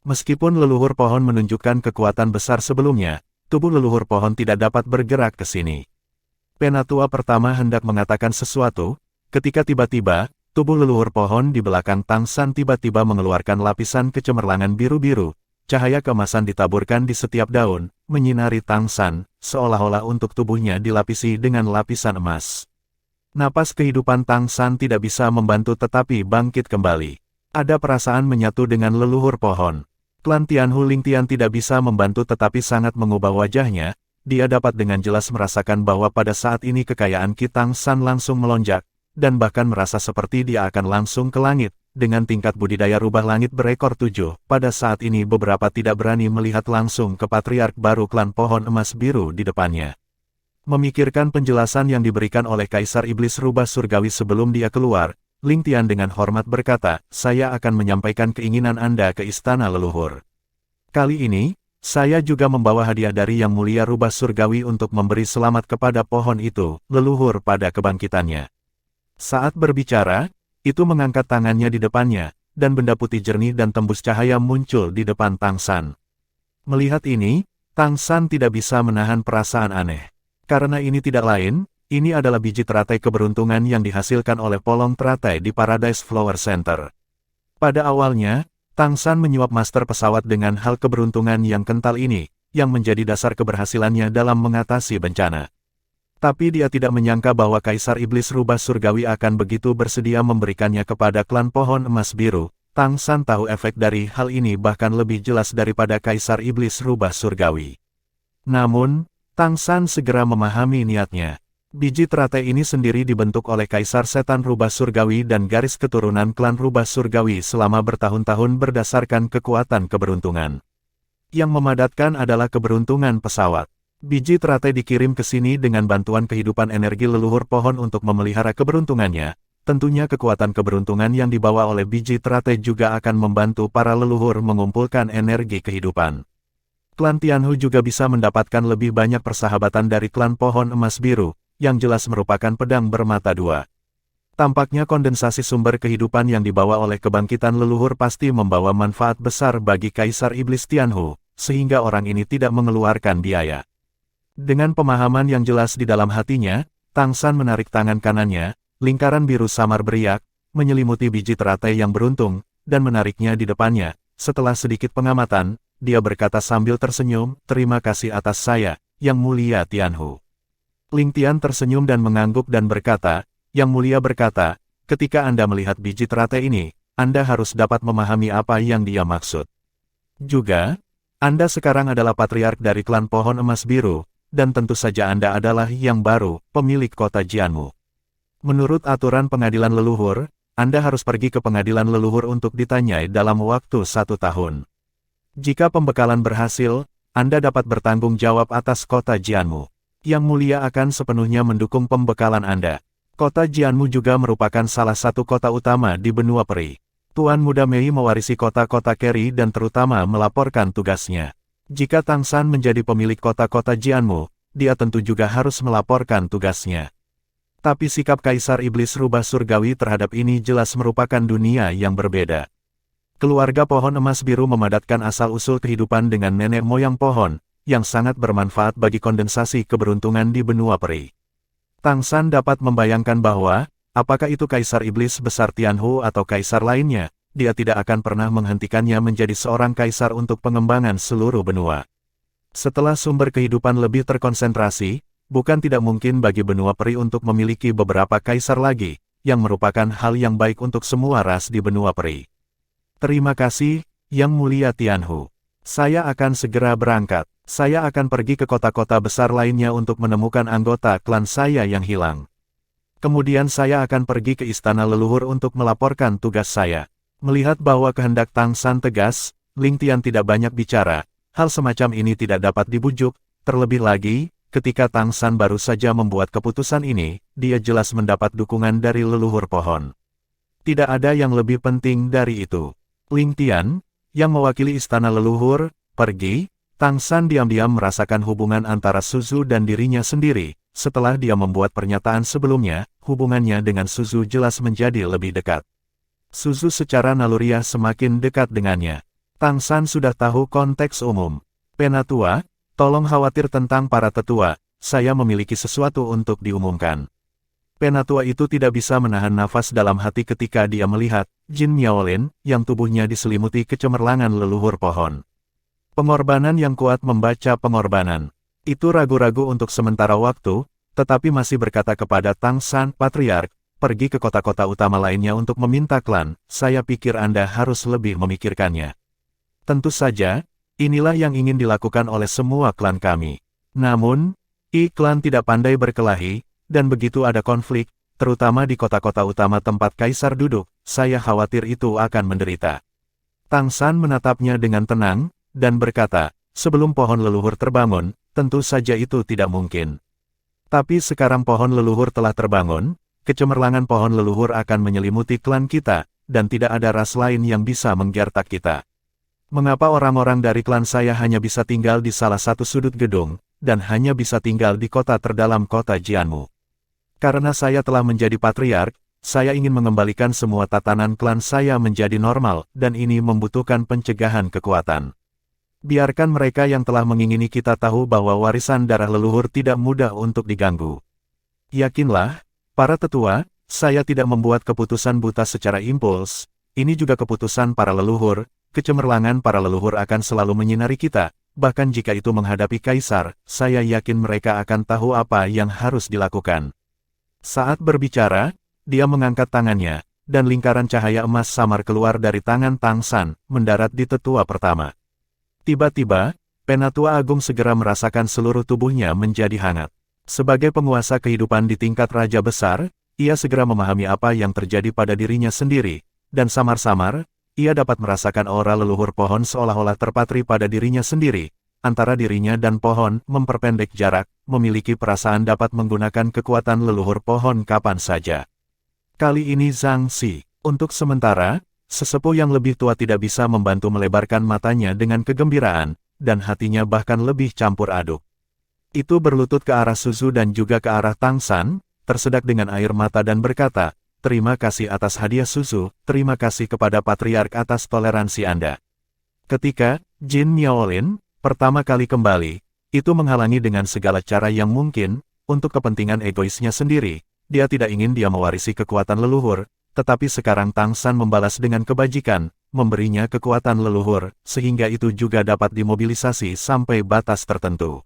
Meskipun leluhur pohon menunjukkan kekuatan besar sebelumnya, tubuh leluhur pohon tidak dapat bergerak ke sini. Penatua pertama hendak mengatakan sesuatu, ketika tiba-tiba, tubuh leluhur pohon di belakang Tang San tiba-tiba mengeluarkan lapisan kecemerlangan biru-biru, cahaya keemasan ditaburkan di setiap daun, menyinari Tang San, seolah-olah untuk tubuhnya dilapisi dengan lapisan emas. Napas kehidupan Tang San tidak bisa membantu tetapi bangkit kembali. Ada perasaan menyatu dengan leluhur pohon. Klan Tianhu Ling Tian tidak bisa membantu tetapi sangat mengubah wajahnya, dia dapat dengan jelas merasakan bahwa pada saat ini kekayaan Ki Tang San langsung melonjak, dan bahkan merasa seperti dia akan langsung ke langit, dengan tingkat budidaya rubah langit berekor 7. Pada saat ini beberapa tidak berani melihat langsung ke patriark baru klan pohon emas biru di depannya. Memikirkan penjelasan yang diberikan oleh Kaisar Iblis Rubah Surgawi sebelum dia keluar, Ling Tian dengan hormat berkata, saya akan menyampaikan keinginan Anda ke istana leluhur. Kali ini, Saya juga membawa hadiah dari Yang Mulia Rubah Surgawi untuk memberi selamat kepada pohon itu, leluhur pada kebangkitannya. Saat berbicara, itu mengangkat tangannya di depannya, dan benda putih jernih dan tembus cahaya muncul di depan Tang San. Melihat ini, Tang San tidak bisa menahan perasaan aneh. Karena ini tidak lain, ini adalah biji teratai keberuntungan yang dihasilkan oleh polong teratai di Paradise Flower Center. Pada awalnya, Tang San menyuap master pesawat dengan hal keberuntungan yang kental ini, yang menjadi dasar keberhasilannya dalam mengatasi bencana. Tapi dia tidak menyangka bahwa Kaisar Iblis Rubah Surgawi akan begitu bersedia memberikannya kepada klan Pohon Emas Biru. Tang San tahu efek dari hal ini bahkan lebih jelas daripada Kaisar Iblis Rubah Surgawi. Namun, Tang San segera memahami niatnya. Biji teratai ini sendiri dibentuk oleh Kaisar Setan Rubah Surgawi dan garis keturunan klan Rubah Surgawi selama bertahun-tahun berdasarkan kekuatan keberuntungan. Yang memadatkan adalah keberuntungan pesawat. Biji teratai dikirim ke sini dengan bantuan kehidupan energi leluhur pohon untuk memelihara keberuntungannya. Tentunya kekuatan keberuntungan yang dibawa oleh biji teratai juga akan membantu para leluhur mengumpulkan energi kehidupan. Klan Tianhu juga bisa mendapatkan lebih banyak persahabatan dari klan Pohon Emas Biru, yang jelas merupakan pedang bermata dua. Tampaknya kondensasi sumber kehidupan yang dibawa oleh kebangkitan leluhur pasti membawa manfaat besar bagi Kaisar Iblis Tianhu, sehingga orang ini tidak mengeluarkan biaya. Dengan pemahaman yang jelas di dalam hatinya, Tang San menarik tangan kanannya, lingkaran biru samar beriak, menyelimuti biji teratai yang beruntung, dan menariknya di depannya. Setelah sedikit pengamatan, dia berkata sambil tersenyum, "Terima kasih atas saya, Yang Mulia Tianhu." Ling Tian tersenyum dan mengangguk dan berkata, "Yang Mulia berkata, ketika Anda melihat biji teratai ini, Anda harus dapat memahami apa yang dia maksud. Juga, Anda sekarang adalah patriark dari klan Pohon Emas Biru, dan tentu saja Anda adalah yang baru, pemilik kota Jianmu. Menurut aturan pengadilan leluhur, Anda harus pergi ke pengadilan leluhur untuk ditanyai dalam waktu 1 tahun. Jika pembekalan berhasil, Anda dapat bertanggung jawab atas kota Jianmu. Yang Mulia akan sepenuhnya mendukung pembekalan Anda. Kota Jianmu juga merupakan salah satu kota utama di benua peri. Tuan Muda Mei mewarisi kota-kota Keri dan terutama melaporkan tugasnya. Jika Tang San menjadi pemilik kota-kota Jianmu, dia tentu juga harus melaporkan tugasnya. Tapi sikap Kaisar Iblis Rubah Surgawi terhadap ini jelas merupakan dunia yang berbeda. Keluarga Pohon Emas Biru memadatkan asal-usul kehidupan dengan nenek moyang pohon, yang sangat bermanfaat bagi kondensasi keberuntungan di benua peri. Tang San dapat membayangkan bahwa, apakah itu Kaisar Iblis Besar Tianhu atau Kaisar lainnya, dia tidak akan pernah menghentikannya menjadi seorang Kaisar untuk pengembangan seluruh benua. Setelah sumber kehidupan lebih terkonsentrasi, bukan tidak mungkin bagi benua peri untuk memiliki beberapa Kaisar lagi, yang merupakan hal yang baik untuk semua ras di benua peri. Terima kasih, Yang Mulia Tianhu. Saya akan segera berangkat. Saya akan pergi ke kota-kota besar lainnya untuk menemukan anggota klan saya yang hilang. Kemudian saya akan pergi ke istana leluhur untuk melaporkan tugas saya. Melihat bahwa kehendak Tang San tegas, Ling Tian tidak banyak bicara. Hal semacam ini tidak dapat dibujuk, terlebih lagi, ketika Tang San baru saja membuat keputusan ini, dia jelas mendapat dukungan dari leluhur pohon. Tidak ada yang lebih penting dari itu. Ling Tian, yang mewakili istana leluhur, pergi. Tang San diam-diam merasakan hubungan antara Suzu dan dirinya sendiri. Setelah dia membuat pernyataan sebelumnya, hubungannya dengan Suzu jelas menjadi lebih dekat. Suzu secara naluriah semakin dekat dengannya. Tang San sudah tahu konteks umum. Penatua, tolong khawatir tentang para tetua, saya memiliki sesuatu untuk diumumkan. Penatua itu tidak bisa menahan nafas dalam hati ketika dia melihat Jin Miaolin, yang tubuhnya diselimuti kecemerlangan leluhur pohon. Pengorbanan yang kuat membaca pengorbanan. Itu ragu-ragu untuk sementara waktu, tetapi masih berkata kepada Tang San, Patriark, pergi ke kota-kota utama lainnya untuk meminta klan, saya pikir Anda harus lebih memikirkannya. Tentu saja, inilah yang ingin dilakukan oleh semua klan kami. Namun, klan tidak pandai berkelahi, dan begitu ada konflik, terutama di kota-kota utama tempat Kaisar duduk, saya khawatir itu akan menderita. Tang San menatapnya dengan tenang, dan berkata, sebelum pohon leluhur terbangun, tentu saja itu tidak mungkin. Tapi sekarang pohon leluhur telah terbangun, kecemerlangan pohon leluhur akan menyelimuti klan kita, dan tidak ada ras lain yang bisa menggertak kita. Mengapa orang-orang dari klan saya hanya bisa tinggal di salah satu sudut gedung, dan hanya bisa tinggal di kota terdalam kota Jianmu? Karena saya telah menjadi patriark, saya ingin mengembalikan semua tatanan klan saya menjadi normal, dan ini membutuhkan pencegahan kekuatan. Biarkan mereka yang telah mengingini kita tahu bahwa warisan darah leluhur tidak mudah untuk diganggu. Yakinlah, para tetua, saya tidak membuat keputusan buta secara impuls, ini juga keputusan para leluhur. Kecemerlangan para leluhur akan selalu menyinari kita, bahkan jika itu menghadapi kaisar, saya yakin mereka akan tahu apa yang harus dilakukan. Saat berbicara, dia mengangkat tangannya, dan lingkaran cahaya emas samar keluar dari tangan Tang San, mendarat di tetua pertama. Tiba-tiba, Penatua Agung segera merasakan seluruh tubuhnya menjadi hangat. Sebagai penguasa kehidupan di tingkat raja besar, ia segera memahami apa yang terjadi pada dirinya sendiri, dan samar-samar, ia dapat merasakan aura leluhur pohon seolah-olah terpatri pada dirinya sendiri, antara dirinya dan pohon, memperpendek jarak, memiliki perasaan dapat menggunakan kekuatan leluhur pohon kapan saja. Kali ini Zhang Xi, untuk sementara, sesepuh yang lebih tua tidak bisa membantu melebarkan matanya dengan kegembiraan, dan hatinya bahkan lebih campur aduk. Itu berlutut ke arah Suzu dan juga ke arah Tang San, tersedak dengan air mata dan berkata, "Terima kasih atas hadiah Suzu, terima kasih kepada Patriark atas toleransi Anda." Ketika Jin Miaolin pertama kali kembali, itu menghalangi dengan segala cara yang mungkin, untuk kepentingan egoisnya sendiri. Dia tidak ingin dia mewarisi kekuatan leluhur, tetapi sekarang Tang San membalas dengan kebajikan, memberinya kekuatan leluhur, sehingga itu juga dapat dimobilisasi sampai batas tertentu.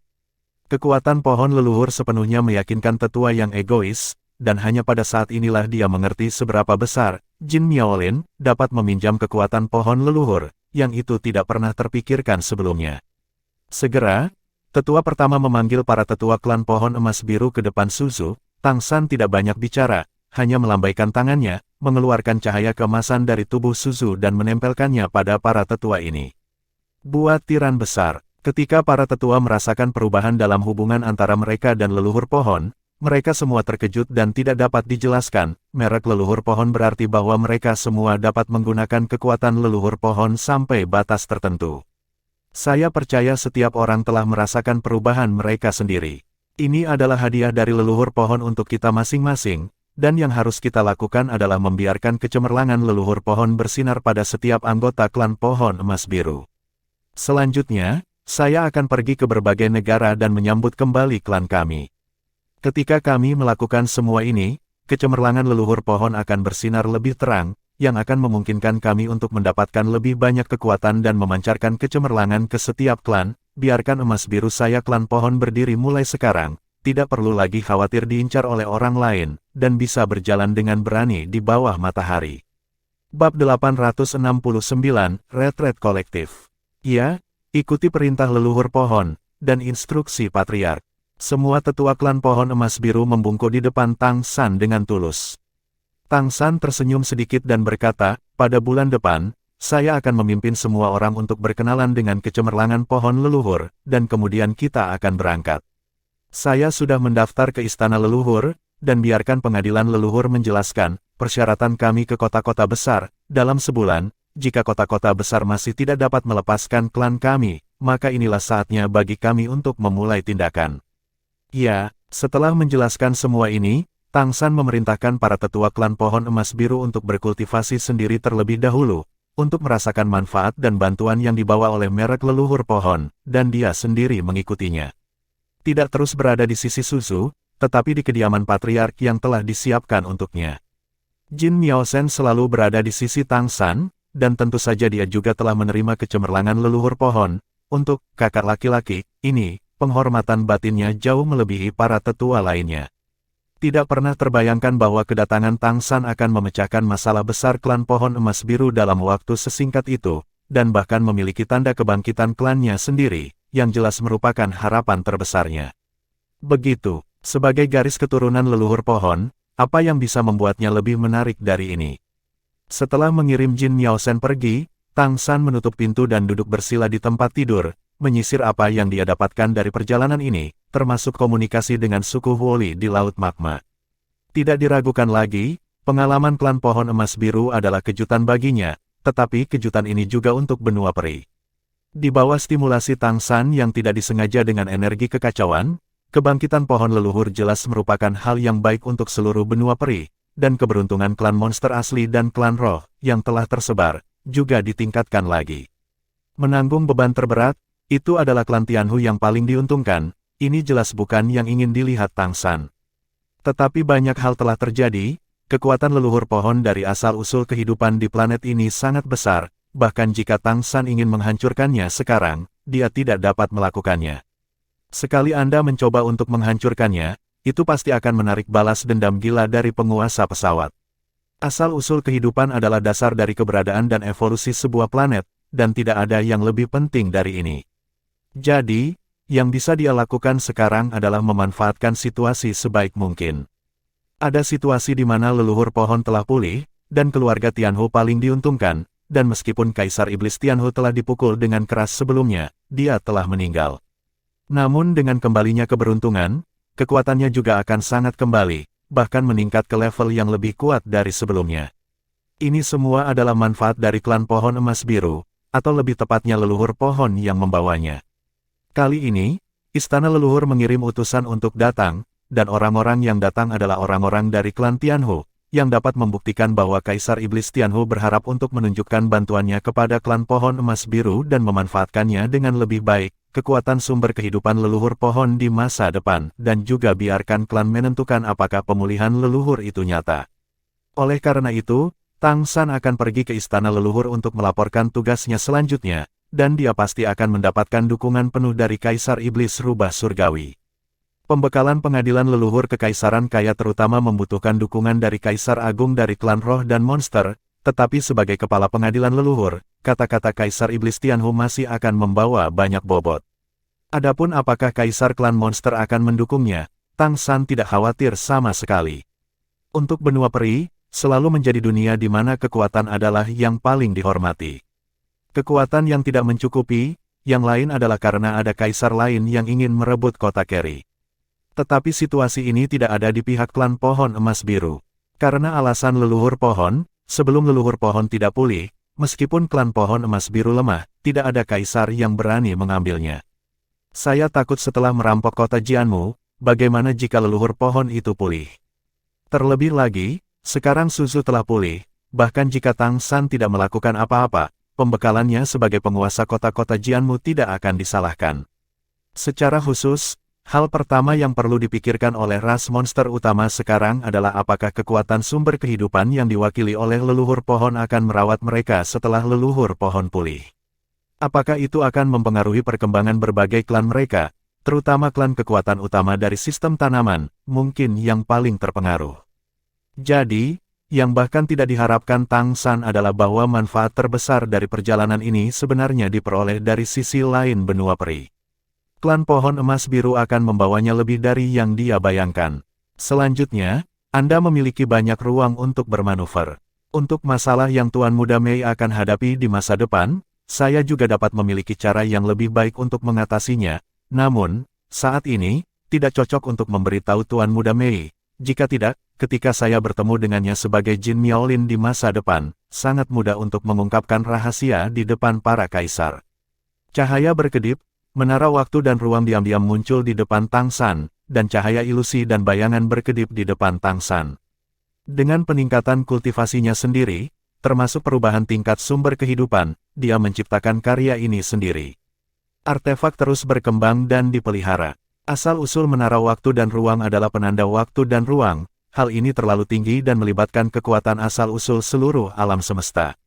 Kekuatan pohon leluhur sepenuhnya meyakinkan tetua yang egois, dan hanya pada saat inilah dia mengerti seberapa besar Jin Miaolin dapat meminjam kekuatan pohon leluhur, yang itu tidak pernah terpikirkan sebelumnya. Segera, tetua pertama memanggil para tetua klan pohon emas biru ke depan Suzu. Tang San tidak banyak bicara, hanya melambaikan tangannya, mengeluarkan cahaya keemasan dari tubuh Suzu dan menempelkannya pada para tetua ini. Buat tiran besar, ketika para tetua merasakan perubahan dalam hubungan antara mereka dan leluhur pohon, mereka semua terkejut dan tidak dapat dijelaskan. Merek leluhur pohon berarti bahwa mereka semua dapat menggunakan kekuatan leluhur pohon sampai batas tertentu. Saya percaya setiap orang telah merasakan perubahan mereka sendiri. Ini adalah hadiah dari leluhur pohon untuk kita masing-masing, dan yang harus kita lakukan adalah membiarkan kecemerlangan leluhur pohon bersinar pada setiap anggota klan pohon emas biru. Selanjutnya, saya akan pergi ke berbagai negara dan menyambut kembali klan kami. Ketika kami melakukan semua ini, kecemerlangan leluhur pohon akan bersinar lebih terang, yang akan memungkinkan kami untuk mendapatkan lebih banyak kekuatan dan memancarkan kecemerlangan ke setiap klan. Biarkan emas biru saya klan pohon berdiri mulai sekarang, tidak perlu lagi khawatir diincar oleh orang lain, dan bisa berjalan dengan berani di bawah matahari. Bab 869, Retret Kolektif. Ya, ikuti perintah leluhur pohon, dan instruksi Patriark. Semua tetua klan pohon emas biru membungkuk di depan Tang San dengan tulus. Tang San tersenyum sedikit dan berkata, "Pada bulan depan, saya akan memimpin semua orang untuk berkenalan dengan kecemerlangan pohon leluhur, dan kemudian kita akan berangkat. Saya sudah mendaftar ke istana leluhur, dan biarkan pengadilan leluhur menjelaskan persyaratan kami ke kota-kota besar. Dalam sebulan, jika kota-kota besar masih tidak dapat melepaskan klan kami, maka inilah saatnya bagi kami untuk memulai tindakan." Ya, setelah menjelaskan semua ini, Tang San memerintahkan para tetua klan pohon emas biru untuk berkultivasi sendiri terlebih dahulu, untuk merasakan manfaat dan bantuan yang dibawa oleh merek leluhur pohon, dan dia sendiri mengikutinya. Tidak terus berada di sisi Suzu, tetapi di kediaman Patriark yang telah disiapkan untuknya. Jin Miaosen selalu berada di sisi Tang San, dan tentu saja dia juga telah menerima kecemerlangan leluhur pohon. Untuk kakak laki-laki ini, penghormatan batinnya jauh melebihi para tetua lainnya. Tidak pernah terbayangkan bahwa kedatangan Tang San akan memecahkan masalah besar klan pohon emas biru dalam waktu sesingkat itu, dan bahkan memiliki tanda kebangkitan klannya sendiri, yang jelas merupakan harapan terbesarnya. Begitu, sebagai garis keturunan leluhur pohon, apa yang bisa membuatnya lebih menarik dari ini? Setelah mengirim Jin Miaosen pergi, Tang San menutup pintu dan duduk bersila di tempat tidur, menyisir apa yang dia dapatkan dari perjalanan ini, termasuk komunikasi dengan suku Huoli di Laut Magma. Tidak diragukan lagi, pengalaman klan pohon emas biru adalah kejutan baginya, tetapi kejutan ini juga untuk benua peri. Di bawah stimulasi Tang San yang tidak disengaja dengan energi kekacauan, kebangkitan pohon leluhur jelas merupakan hal yang baik untuk seluruh benua peri, dan keberuntungan klan monster asli dan klan roh yang telah tersebar, juga ditingkatkan lagi. Menanggung beban terberat, itu adalah klan Tianhu yang paling diuntungkan, ini jelas bukan yang ingin dilihat Tang San. Tetapi banyak hal telah terjadi, kekuatan leluhur pohon dari asal-usul kehidupan di planet ini sangat besar, bahkan jika Tang San ingin menghancurkannya sekarang, dia tidak dapat melakukannya. Sekali Anda mencoba untuk menghancurkannya, itu pasti akan menarik balas dendam gila dari penguasa pesawat. Asal-usul kehidupan adalah dasar dari keberadaan dan evolusi sebuah planet, dan tidak ada yang lebih penting dari ini. Jadi, yang bisa dia lakukan sekarang adalah memanfaatkan situasi sebaik mungkin. Ada situasi di mana leluhur pohon telah pulih, dan keluarga Tianhu paling diuntungkan, dan meskipun Kaisar Iblis Tianhu telah dipukul dengan keras sebelumnya, dia telah meninggal. Namun dengan kembalinya keberuntungan, kekuatannya juga akan sangat kembali, bahkan meningkat ke level yang lebih kuat dari sebelumnya. Ini semua adalah manfaat dari klan pohon emas biru, atau lebih tepatnya leluhur pohon yang membawanya. Kali ini, istana leluhur mengirim utusan untuk datang, dan orang-orang yang datang adalah orang-orang dari klan Tianhu, yang dapat membuktikan bahwa Kaisar Iblis Tianhu berharap untuk menunjukkan bantuannya kepada klan pohon emas biru dan memanfaatkannya dengan lebih baik, kekuatan sumber kehidupan leluhur pohon di masa depan, dan juga biarkan klan menentukan apakah pemulihan leluhur itu nyata. Oleh karena itu, Tang San akan pergi ke istana leluhur untuk melaporkan tugasnya selanjutnya, dan dia pasti akan mendapatkan dukungan penuh dari Kaisar Iblis Rubah Surgawi. Pembekalan pengadilan leluhur kekaisaran kaya terutama membutuhkan dukungan dari Kaisar Agung dari klan roh dan monster, tetapi sebagai kepala pengadilan leluhur, kata-kata Kaisar Iblis Tianhu masih akan membawa banyak bobot. Adapun apakah Kaisar klan monster akan mendukungnya, Tang San tidak khawatir sama sekali. Untuk benua peri, selalu menjadi dunia di mana kekuatan adalah yang paling dihormati. Kekuatan yang tidak mencukupi, yang lain adalah karena ada kaisar lain yang ingin merebut kota Keri. Tetapi situasi ini tidak ada di pihak klan pohon emas biru. Karena alasan leluhur pohon, sebelum leluhur pohon tidak pulih, meskipun klan pohon emas biru lemah, tidak ada kaisar yang berani mengambilnya. Saya takut setelah merampok kota Jianmu, bagaimana jika leluhur pohon itu pulih? Terlebih lagi, sekarang Suzu telah pulih, bahkan jika Tang San tidak melakukan apa-apa, pembekalannya sebagai penguasa kota-kota Jianmu tidak akan disalahkan. Secara khusus, hal pertama yang perlu dipikirkan oleh ras monster utama sekarang adalah apakah kekuatan sumber kehidupan yang diwakili oleh leluhur pohon akan merawat mereka setelah leluhur pohon pulih. Apakah itu akan mempengaruhi perkembangan berbagai klan mereka, terutama klan kekuatan utama dari sistem tanaman, mungkin yang paling terpengaruh. Jadi, yang bahkan tidak diharapkan Tang San adalah bahwa manfaat terbesar dari perjalanan ini sebenarnya diperoleh dari sisi lain benua peri. Klan pohon emas biru akan membawanya lebih dari yang dia bayangkan. Selanjutnya, Anda memiliki banyak ruang untuk bermanuver. Untuk masalah yang Tuan Muda Mei akan hadapi di masa depan, saya juga dapat memiliki cara yang lebih baik untuk mengatasinya. Namun, saat ini, tidak cocok untuk memberitahu Tuan Muda Mei. Jika tidak, ketika saya bertemu dengannya sebagai Jin Miaolin di masa depan, sangat mudah untuk mengungkapkan rahasia di depan para kaisar. Cahaya berkedip, menara waktu dan ruang diam-diam muncul di depan Tang San, dan cahaya ilusi dan bayangan berkedip di depan Tang San. Dengan peningkatan kultivasinya sendiri, termasuk perubahan tingkat sumber kehidupan, dia menciptakan karya ini sendiri. Artefak terus berkembang dan dipelihara. Asal-usul menara waktu dan ruang adalah penanda waktu dan ruang. Hal ini terlalu tinggi dan melibatkan kekuatan asal-usul seluruh alam semesta.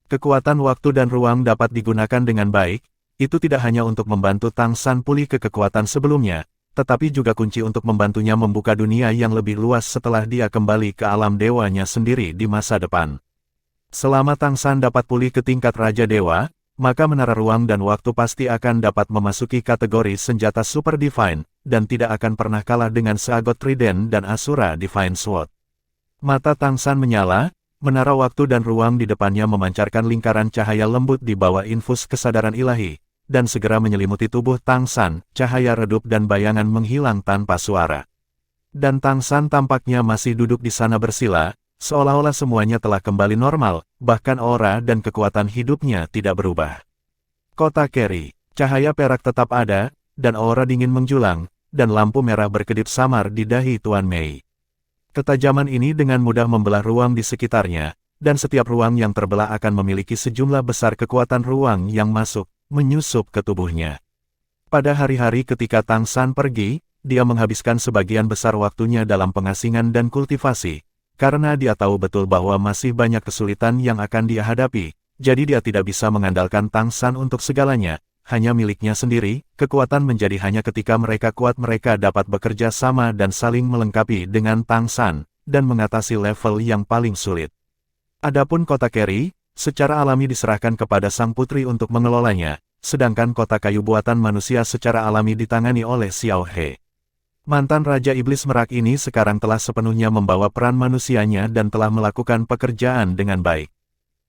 Kekuatan waktu dan ruang dapat digunakan dengan baik, itu tidak hanya untuk membantu Tang San pulih ke kekuatan sebelumnya, tetapi juga kunci untuk membantunya membuka dunia yang lebih luas setelah dia kembali ke alam dewanya sendiri di masa depan. Selama Tang San dapat pulih ke tingkat Raja Dewa, maka menara ruang dan waktu pasti akan dapat memasuki kategori senjata Super Divine, dan tidak akan pernah kalah dengan Seagot Trident dan Asura Divine Sword. Mata Tang San menyala, menara waktu dan ruang di depannya memancarkan lingkaran cahaya lembut di bawah infus kesadaran ilahi, dan segera menyelimuti tubuh Tang San, cahaya redup dan bayangan menghilang tanpa suara. Dan Tang San tampaknya masih duduk di sana bersila, seolah-olah semuanya telah kembali normal, bahkan aura dan kekuatan hidupnya tidak berubah. Kota Kerry. Cahaya perak tetap ada, dan aura dingin menjulang, dan lampu merah berkedip samar di dahi Tuan Mei. Ketajaman ini dengan mudah membelah ruang di sekitarnya, dan setiap ruang yang terbelah akan memiliki sejumlah besar kekuatan ruang yang masuk, menyusup ke tubuhnya. Pada hari-hari ketika Tang San pergi, dia menghabiskan sebagian besar waktunya dalam pengasingan dan kultivasi, karena dia tahu betul bahwa masih banyak kesulitan yang akan dia hadapi, jadi dia tidak bisa mengandalkan Tang San untuk segalanya, hanya miliknya sendiri. Kekuatan menjadi hanya ketika mereka kuat mereka dapat bekerja sama dan saling melengkapi dengan Tang San, dan mengatasi level yang paling sulit. Adapun kota Kerry, secara alami diserahkan kepada sang putri untuk mengelolanya, sedangkan kota kayu buatan manusia secara alami ditangani oleh Xiao He. Mantan Raja Iblis Merak ini sekarang telah sepenuhnya membawa peran manusianya dan telah melakukan pekerjaan dengan baik.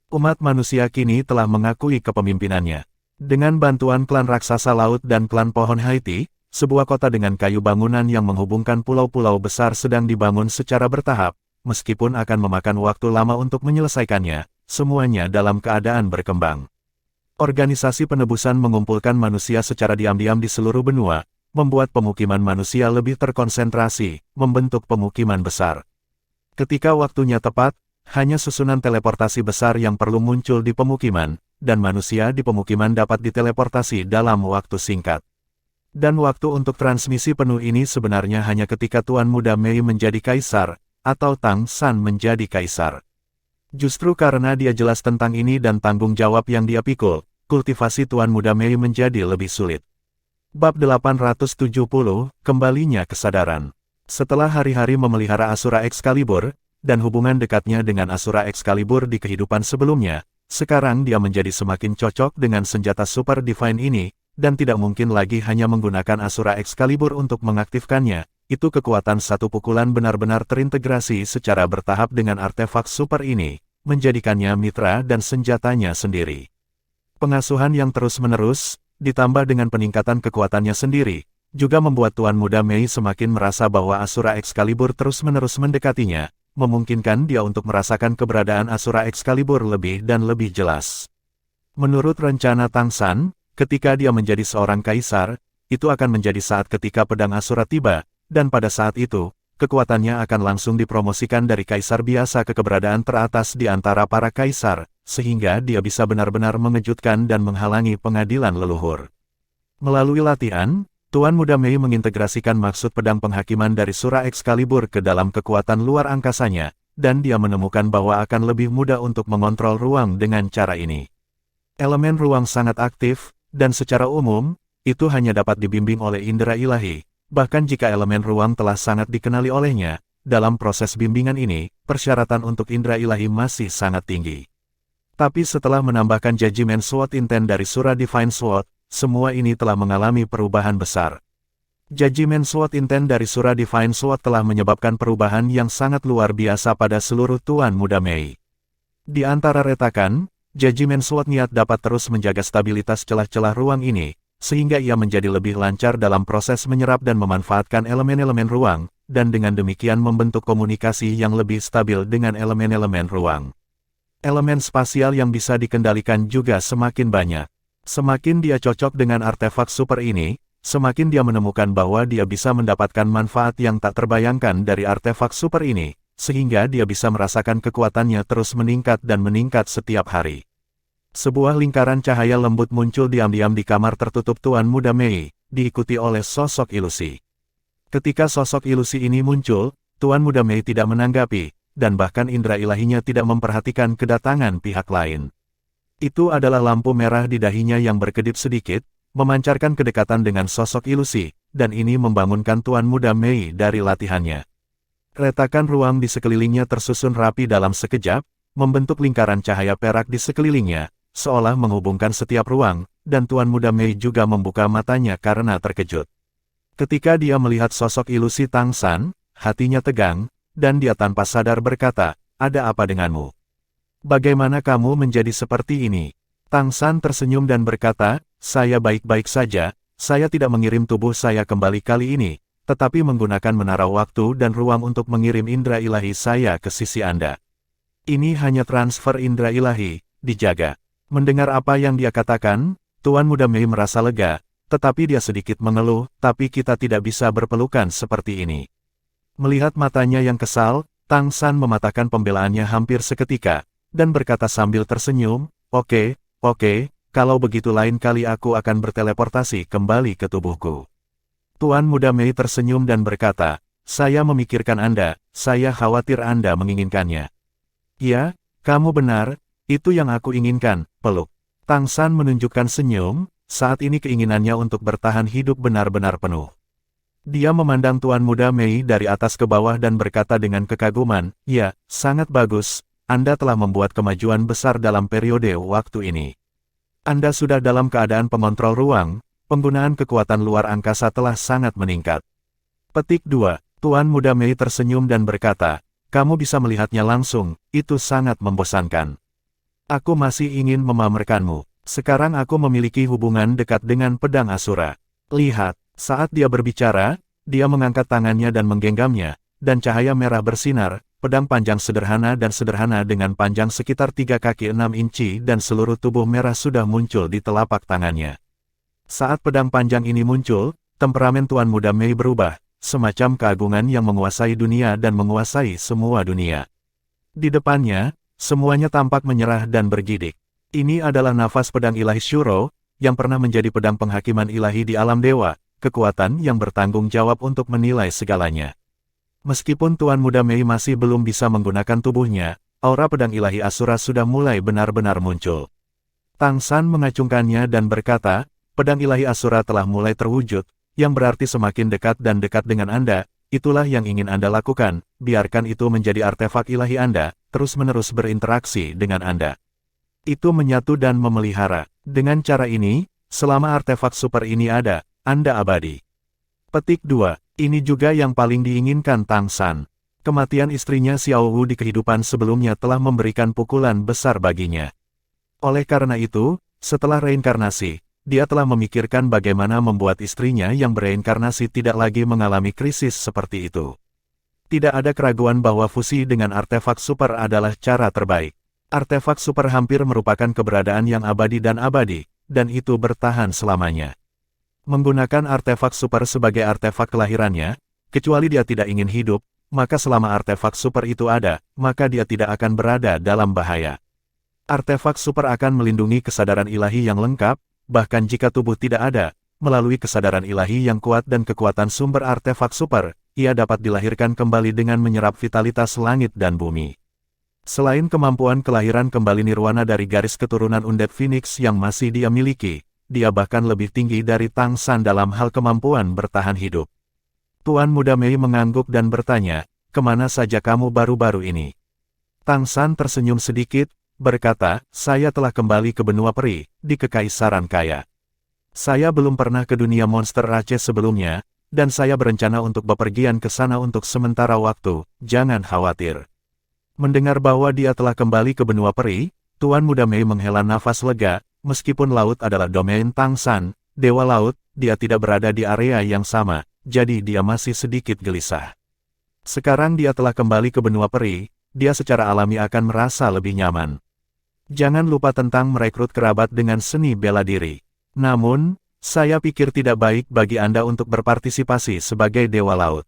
Umat manusia kini telah mengakui kepemimpinannya. Dengan bantuan klan raksasa laut dan klan pohon Haiti, sebuah kota dengan kayu bangunan yang menghubungkan pulau-pulau besar sedang dibangun secara bertahap, meskipun akan memakan waktu lama untuk menyelesaikannya, semuanya dalam keadaan berkembang. Organisasi penebusan mengumpulkan manusia secara diam-diam di seluruh benua, membuat pemukiman manusia lebih terkonsentrasi, membentuk pemukiman besar. Ketika waktunya tepat, hanya susunan teleportasi besar yang perlu muncul di pemukiman, dan manusia di pemukiman dapat diteleportasi dalam waktu singkat. Dan waktu untuk transmisi penuh ini sebenarnya hanya ketika Tuan Muda Mei menjadi kaisar, atau Tang San menjadi kaisar. Justru karena dia jelas tentang ini dan tanggung jawab yang dia pikul, kultivasi Tuan Muda Mei menjadi lebih sulit. Bab 870, Kembalinya Kesadaran. Setelah hari-hari memelihara Asura Excalibur, dan hubungan dekatnya dengan Asura Excalibur di kehidupan sebelumnya, sekarang dia menjadi semakin cocok dengan senjata Super Divine ini, dan tidak mungkin lagi hanya menggunakan Asura Excalibur untuk mengaktifkannya. Itu kekuatan satu pukulan benar-benar terintegrasi secara bertahap dengan artefak super ini, menjadikannya mitra dan senjatanya sendiri. Pengasuhan yang terus-menerus, ditambah dengan peningkatan kekuatannya sendiri, juga membuat Tuan Muda Mei semakin merasa bahwa Asura Excalibur terus-menerus mendekatinya, memungkinkan dia untuk merasakan keberadaan Asura Excalibur lebih dan lebih jelas. Menurut rencana Tang San, ketika dia menjadi seorang kaisar, itu akan menjadi saat ketika pedang Asura tiba, dan pada saat itu, kekuatannya akan langsung dipromosikan dari kaisar biasa ke keberadaan teratas di antara para kaisar, sehingga dia bisa benar-benar mengejutkan dan menghalangi pengadilan leluhur. Melalui latihan, Tuan Muda Mei mengintegrasikan maksud pedang penghakiman dari Sura Excalibur ke dalam kekuatan luar angkasanya, dan dia menemukan bahwa akan lebih mudah untuk mengontrol ruang dengan cara ini. Elemen ruang sangat aktif, dan secara umum, itu hanya dapat dibimbing oleh indera ilahi, bahkan jika elemen ruang telah sangat dikenali olehnya, dalam proses bimbingan ini, persyaratan untuk indera ilahi masih sangat tinggi. Tapi setelah menambahkan Judgment Sword Intent dari Sura Divine Sword, semua ini telah mengalami perubahan besar. Judgment Sword Intent dari Sura Divine Sword telah menyebabkan perubahan yang sangat luar biasa pada seluruh Tuan Muda Mei. Di antara retakan, Judgment Sword niat dapat terus menjaga stabilitas celah-celah ruang ini, sehingga ia menjadi lebih lancar dalam proses menyerap dan memanfaatkan elemen-elemen ruang, dan dengan demikian membentuk komunikasi yang lebih stabil dengan elemen-elemen ruang. Elemen spasial yang bisa dikendalikan juga semakin banyak. Semakin dia cocok dengan artefak super ini, semakin dia menemukan bahwa dia bisa mendapatkan manfaat yang tak terbayangkan dari artefak super ini, sehingga dia bisa merasakan kekuatannya terus meningkat dan meningkat setiap hari. Sebuah lingkaran cahaya lembut muncul diam-diam di kamar tertutup Tuan Muda Mei, diikuti oleh sosok ilusi. Ketika sosok ilusi ini muncul, Tuan Muda Mei tidak menanggapi, dan bahkan indera ilahinya tidak memperhatikan kedatangan pihak lain. Itu adalah lampu merah di dahinya yang berkedip sedikit, memancarkan kedekatan dengan sosok ilusi, dan ini membangunkan Tuan Muda Mei dari latihannya. Retakan ruang di sekelilingnya tersusun rapi dalam sekejap, membentuk lingkaran cahaya perak di sekelilingnya, seolah menghubungkan setiap ruang, dan Tuan Muda Mei juga membuka matanya karena terkejut. Ketika dia melihat sosok ilusi Tang San, hatinya tegang, dan dia tanpa sadar berkata, "Ada apa denganmu? Bagaimana kamu menjadi seperti ini?" Tang San tersenyum dan berkata, "Saya baik-baik saja, saya tidak mengirim tubuh saya kembali kali ini, tetapi menggunakan menara waktu dan ruang untuk mengirim indera ilahi saya ke sisi Anda. Ini hanya transfer indera ilahi, dijaga." Mendengar apa yang dia katakan, Tuan Muda Mei merasa lega, tetapi dia sedikit mengeluh, tapi kita tidak bisa berpelukan seperti ini. Melihat matanya yang kesal, Tang San mematahkan pembelaannya hampir seketika, dan berkata sambil tersenyum, oke, kalau begitu lain kali aku akan berteleportasi kembali ke tubuhku. Tuan Muda Mei tersenyum dan berkata, saya memikirkan Anda, saya khawatir Anda menginginkannya. Ya, kamu benar, itu yang aku inginkan, peluk. Tang San menunjukkan senyum, saat ini keinginannya untuk bertahan hidup benar-benar penuh. Dia memandang Tuan Muda Mei dari atas ke bawah dan berkata dengan kekaguman, ya, sangat bagus, Anda telah membuat kemajuan besar dalam periode waktu ini. Anda sudah dalam keadaan pengontrol ruang, penggunaan kekuatan luar angkasa telah sangat meningkat. Petik 2. Tuan Muda Mei tersenyum dan berkata, kamu bisa melihatnya langsung, itu sangat membosankan. Aku masih ingin memamerkanmu. Sekarang aku memiliki hubungan dekat dengan pedang Asura. Lihat, saat dia berbicara, dia mengangkat tangannya dan menggenggamnya, dan cahaya merah bersinar, pedang panjang sederhana dengan panjang sekitar 3 kaki 6 inci dan seluruh tubuh merah sudah muncul di telapak tangannya. Saat pedang panjang ini muncul, temperamen Tuan Muda Mei berubah, semacam keagungan yang menguasai dunia dan menguasai semua dunia. Di depannya, semuanya tampak menyerah dan bergidik. Ini adalah nafas pedang ilahi Shuro, yang pernah menjadi pedang penghakiman ilahi di alam dewa, kekuatan yang bertanggung jawab untuk menilai segalanya. Meskipun Tuan Muda Mei masih belum bisa menggunakan tubuhnya, aura pedang ilahi Asura sudah mulai benar-benar muncul. Tang San mengacungkannya dan berkata, pedang ilahi Asura telah mulai terwujud, yang berarti semakin dekat dan dekat dengan Anda, itulah yang ingin Anda lakukan, biarkan itu menjadi artefak ilahi Anda, terus-menerus berinteraksi dengan Anda. Itu menyatu dan memelihara. Dengan cara ini, selama artefak super ini ada, Anda abadi. Petik 2. Ini juga yang paling diinginkan Tang San. Kematian istrinya Xiao Wu di kehidupan sebelumnya telah memberikan pukulan besar baginya. Oleh karena itu, setelah reinkarnasi, dia telah memikirkan bagaimana membuat istrinya yang bereinkarnasi tidak lagi mengalami krisis seperti itu. Tidak ada keraguan bahwa fusi dengan artefak super adalah cara terbaik. Artefak super hampir merupakan keberadaan yang abadi, dan itu bertahan selamanya. Menggunakan artefak super sebagai artefak kelahirannya, kecuali dia tidak ingin hidup, maka selama artefak super itu ada, maka dia tidak akan berada dalam bahaya. Artefak super akan melindungi kesadaran ilahi yang lengkap, bahkan jika tubuh tidak ada, melalui kesadaran ilahi yang kuat dan kekuatan sumber artefak super, ia dapat dilahirkan kembali dengan menyerap vitalitas langit dan bumi. Selain kemampuan kelahiran kembali nirwana dari garis keturunan undead Phoenix yang masih dia miliki, dia bahkan lebih tinggi dari Tang San dalam hal kemampuan bertahan hidup. Tuan Muda Mei mengangguk dan bertanya, kemana saja kamu baru-baru ini? Tang San tersenyum sedikit, berkata, saya telah kembali ke benua peri, di Kekaisaran Kaya. Saya belum pernah ke dunia monster Aceh sebelumnya, dan saya berencana untuk bepergian ke sana untuk sementara waktu, jangan khawatir. Mendengar bahwa dia telah kembali ke benua peri, Tuan Muda Mei menghela nafas lega, meskipun laut adalah domain Tang San, Dewa Laut, dia tidak berada di area yang sama, jadi dia masih sedikit gelisah. Sekarang dia telah kembali ke benua peri, dia secara alami akan merasa lebih nyaman. Jangan lupa tentang merekrut kerabat dengan seni bela diri. Namun, saya pikir tidak baik bagi Anda untuk berpartisipasi sebagai Dewa Laut.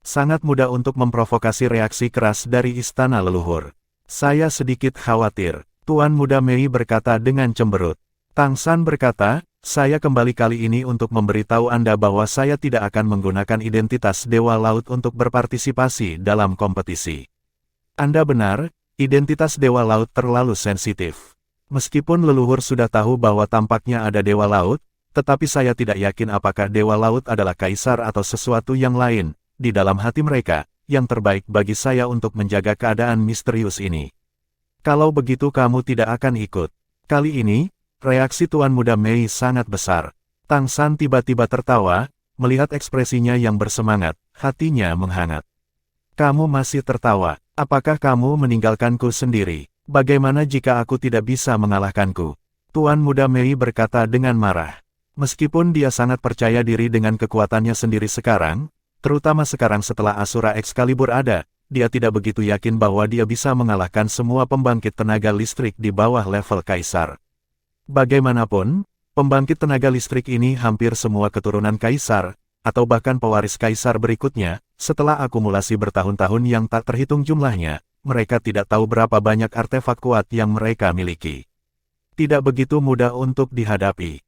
Sangat mudah untuk memprovokasi reaksi keras dari istana leluhur. Saya sedikit khawatir, Tuan Muda Mei berkata dengan cemberut. Tang San berkata, saya kembali kali ini untuk memberitahu Anda bahwa saya tidak akan menggunakan identitas Dewa Laut untuk berpartisipasi dalam kompetisi. Anda benar, identitas Dewa Laut terlalu sensitif. Meskipun leluhur sudah tahu bahwa tampaknya ada Dewa Laut, tetapi saya tidak yakin apakah Dewa Laut adalah kaisar atau sesuatu yang lain. Di dalam hati mereka, yang terbaik bagi saya untuk menjaga keadaan misterius ini. Kalau begitu kamu tidak akan ikut. Kali ini, reaksi Tuan Muda Mei sangat besar. Tang San tiba-tiba tertawa, melihat ekspresinya yang bersemangat, hatinya menghangat. Kamu masih tertawa, apakah kamu meninggalkanku sendiri? Bagaimana jika aku tidak bisa mengalahkanku? Tuan Muda Mei berkata dengan marah. Meskipun dia sangat percaya diri dengan kekuatannya sendiri sekarang, terutama sekarang setelah Asura Excalibur ada, dia tidak begitu yakin bahwa dia bisa mengalahkan semua pembangkit tenaga listrik di bawah level kaisar. Bagaimanapun, Pembangkit tenaga listrik ini hampir semua keturunan kaisar, atau bahkan pewaris kaisar berikutnya, setelah akumulasi bertahun-tahun yang tak terhitung jumlahnya, mereka tidak tahu berapa banyak artefak kuat yang mereka miliki. Tidak begitu mudah untuk dihadapi.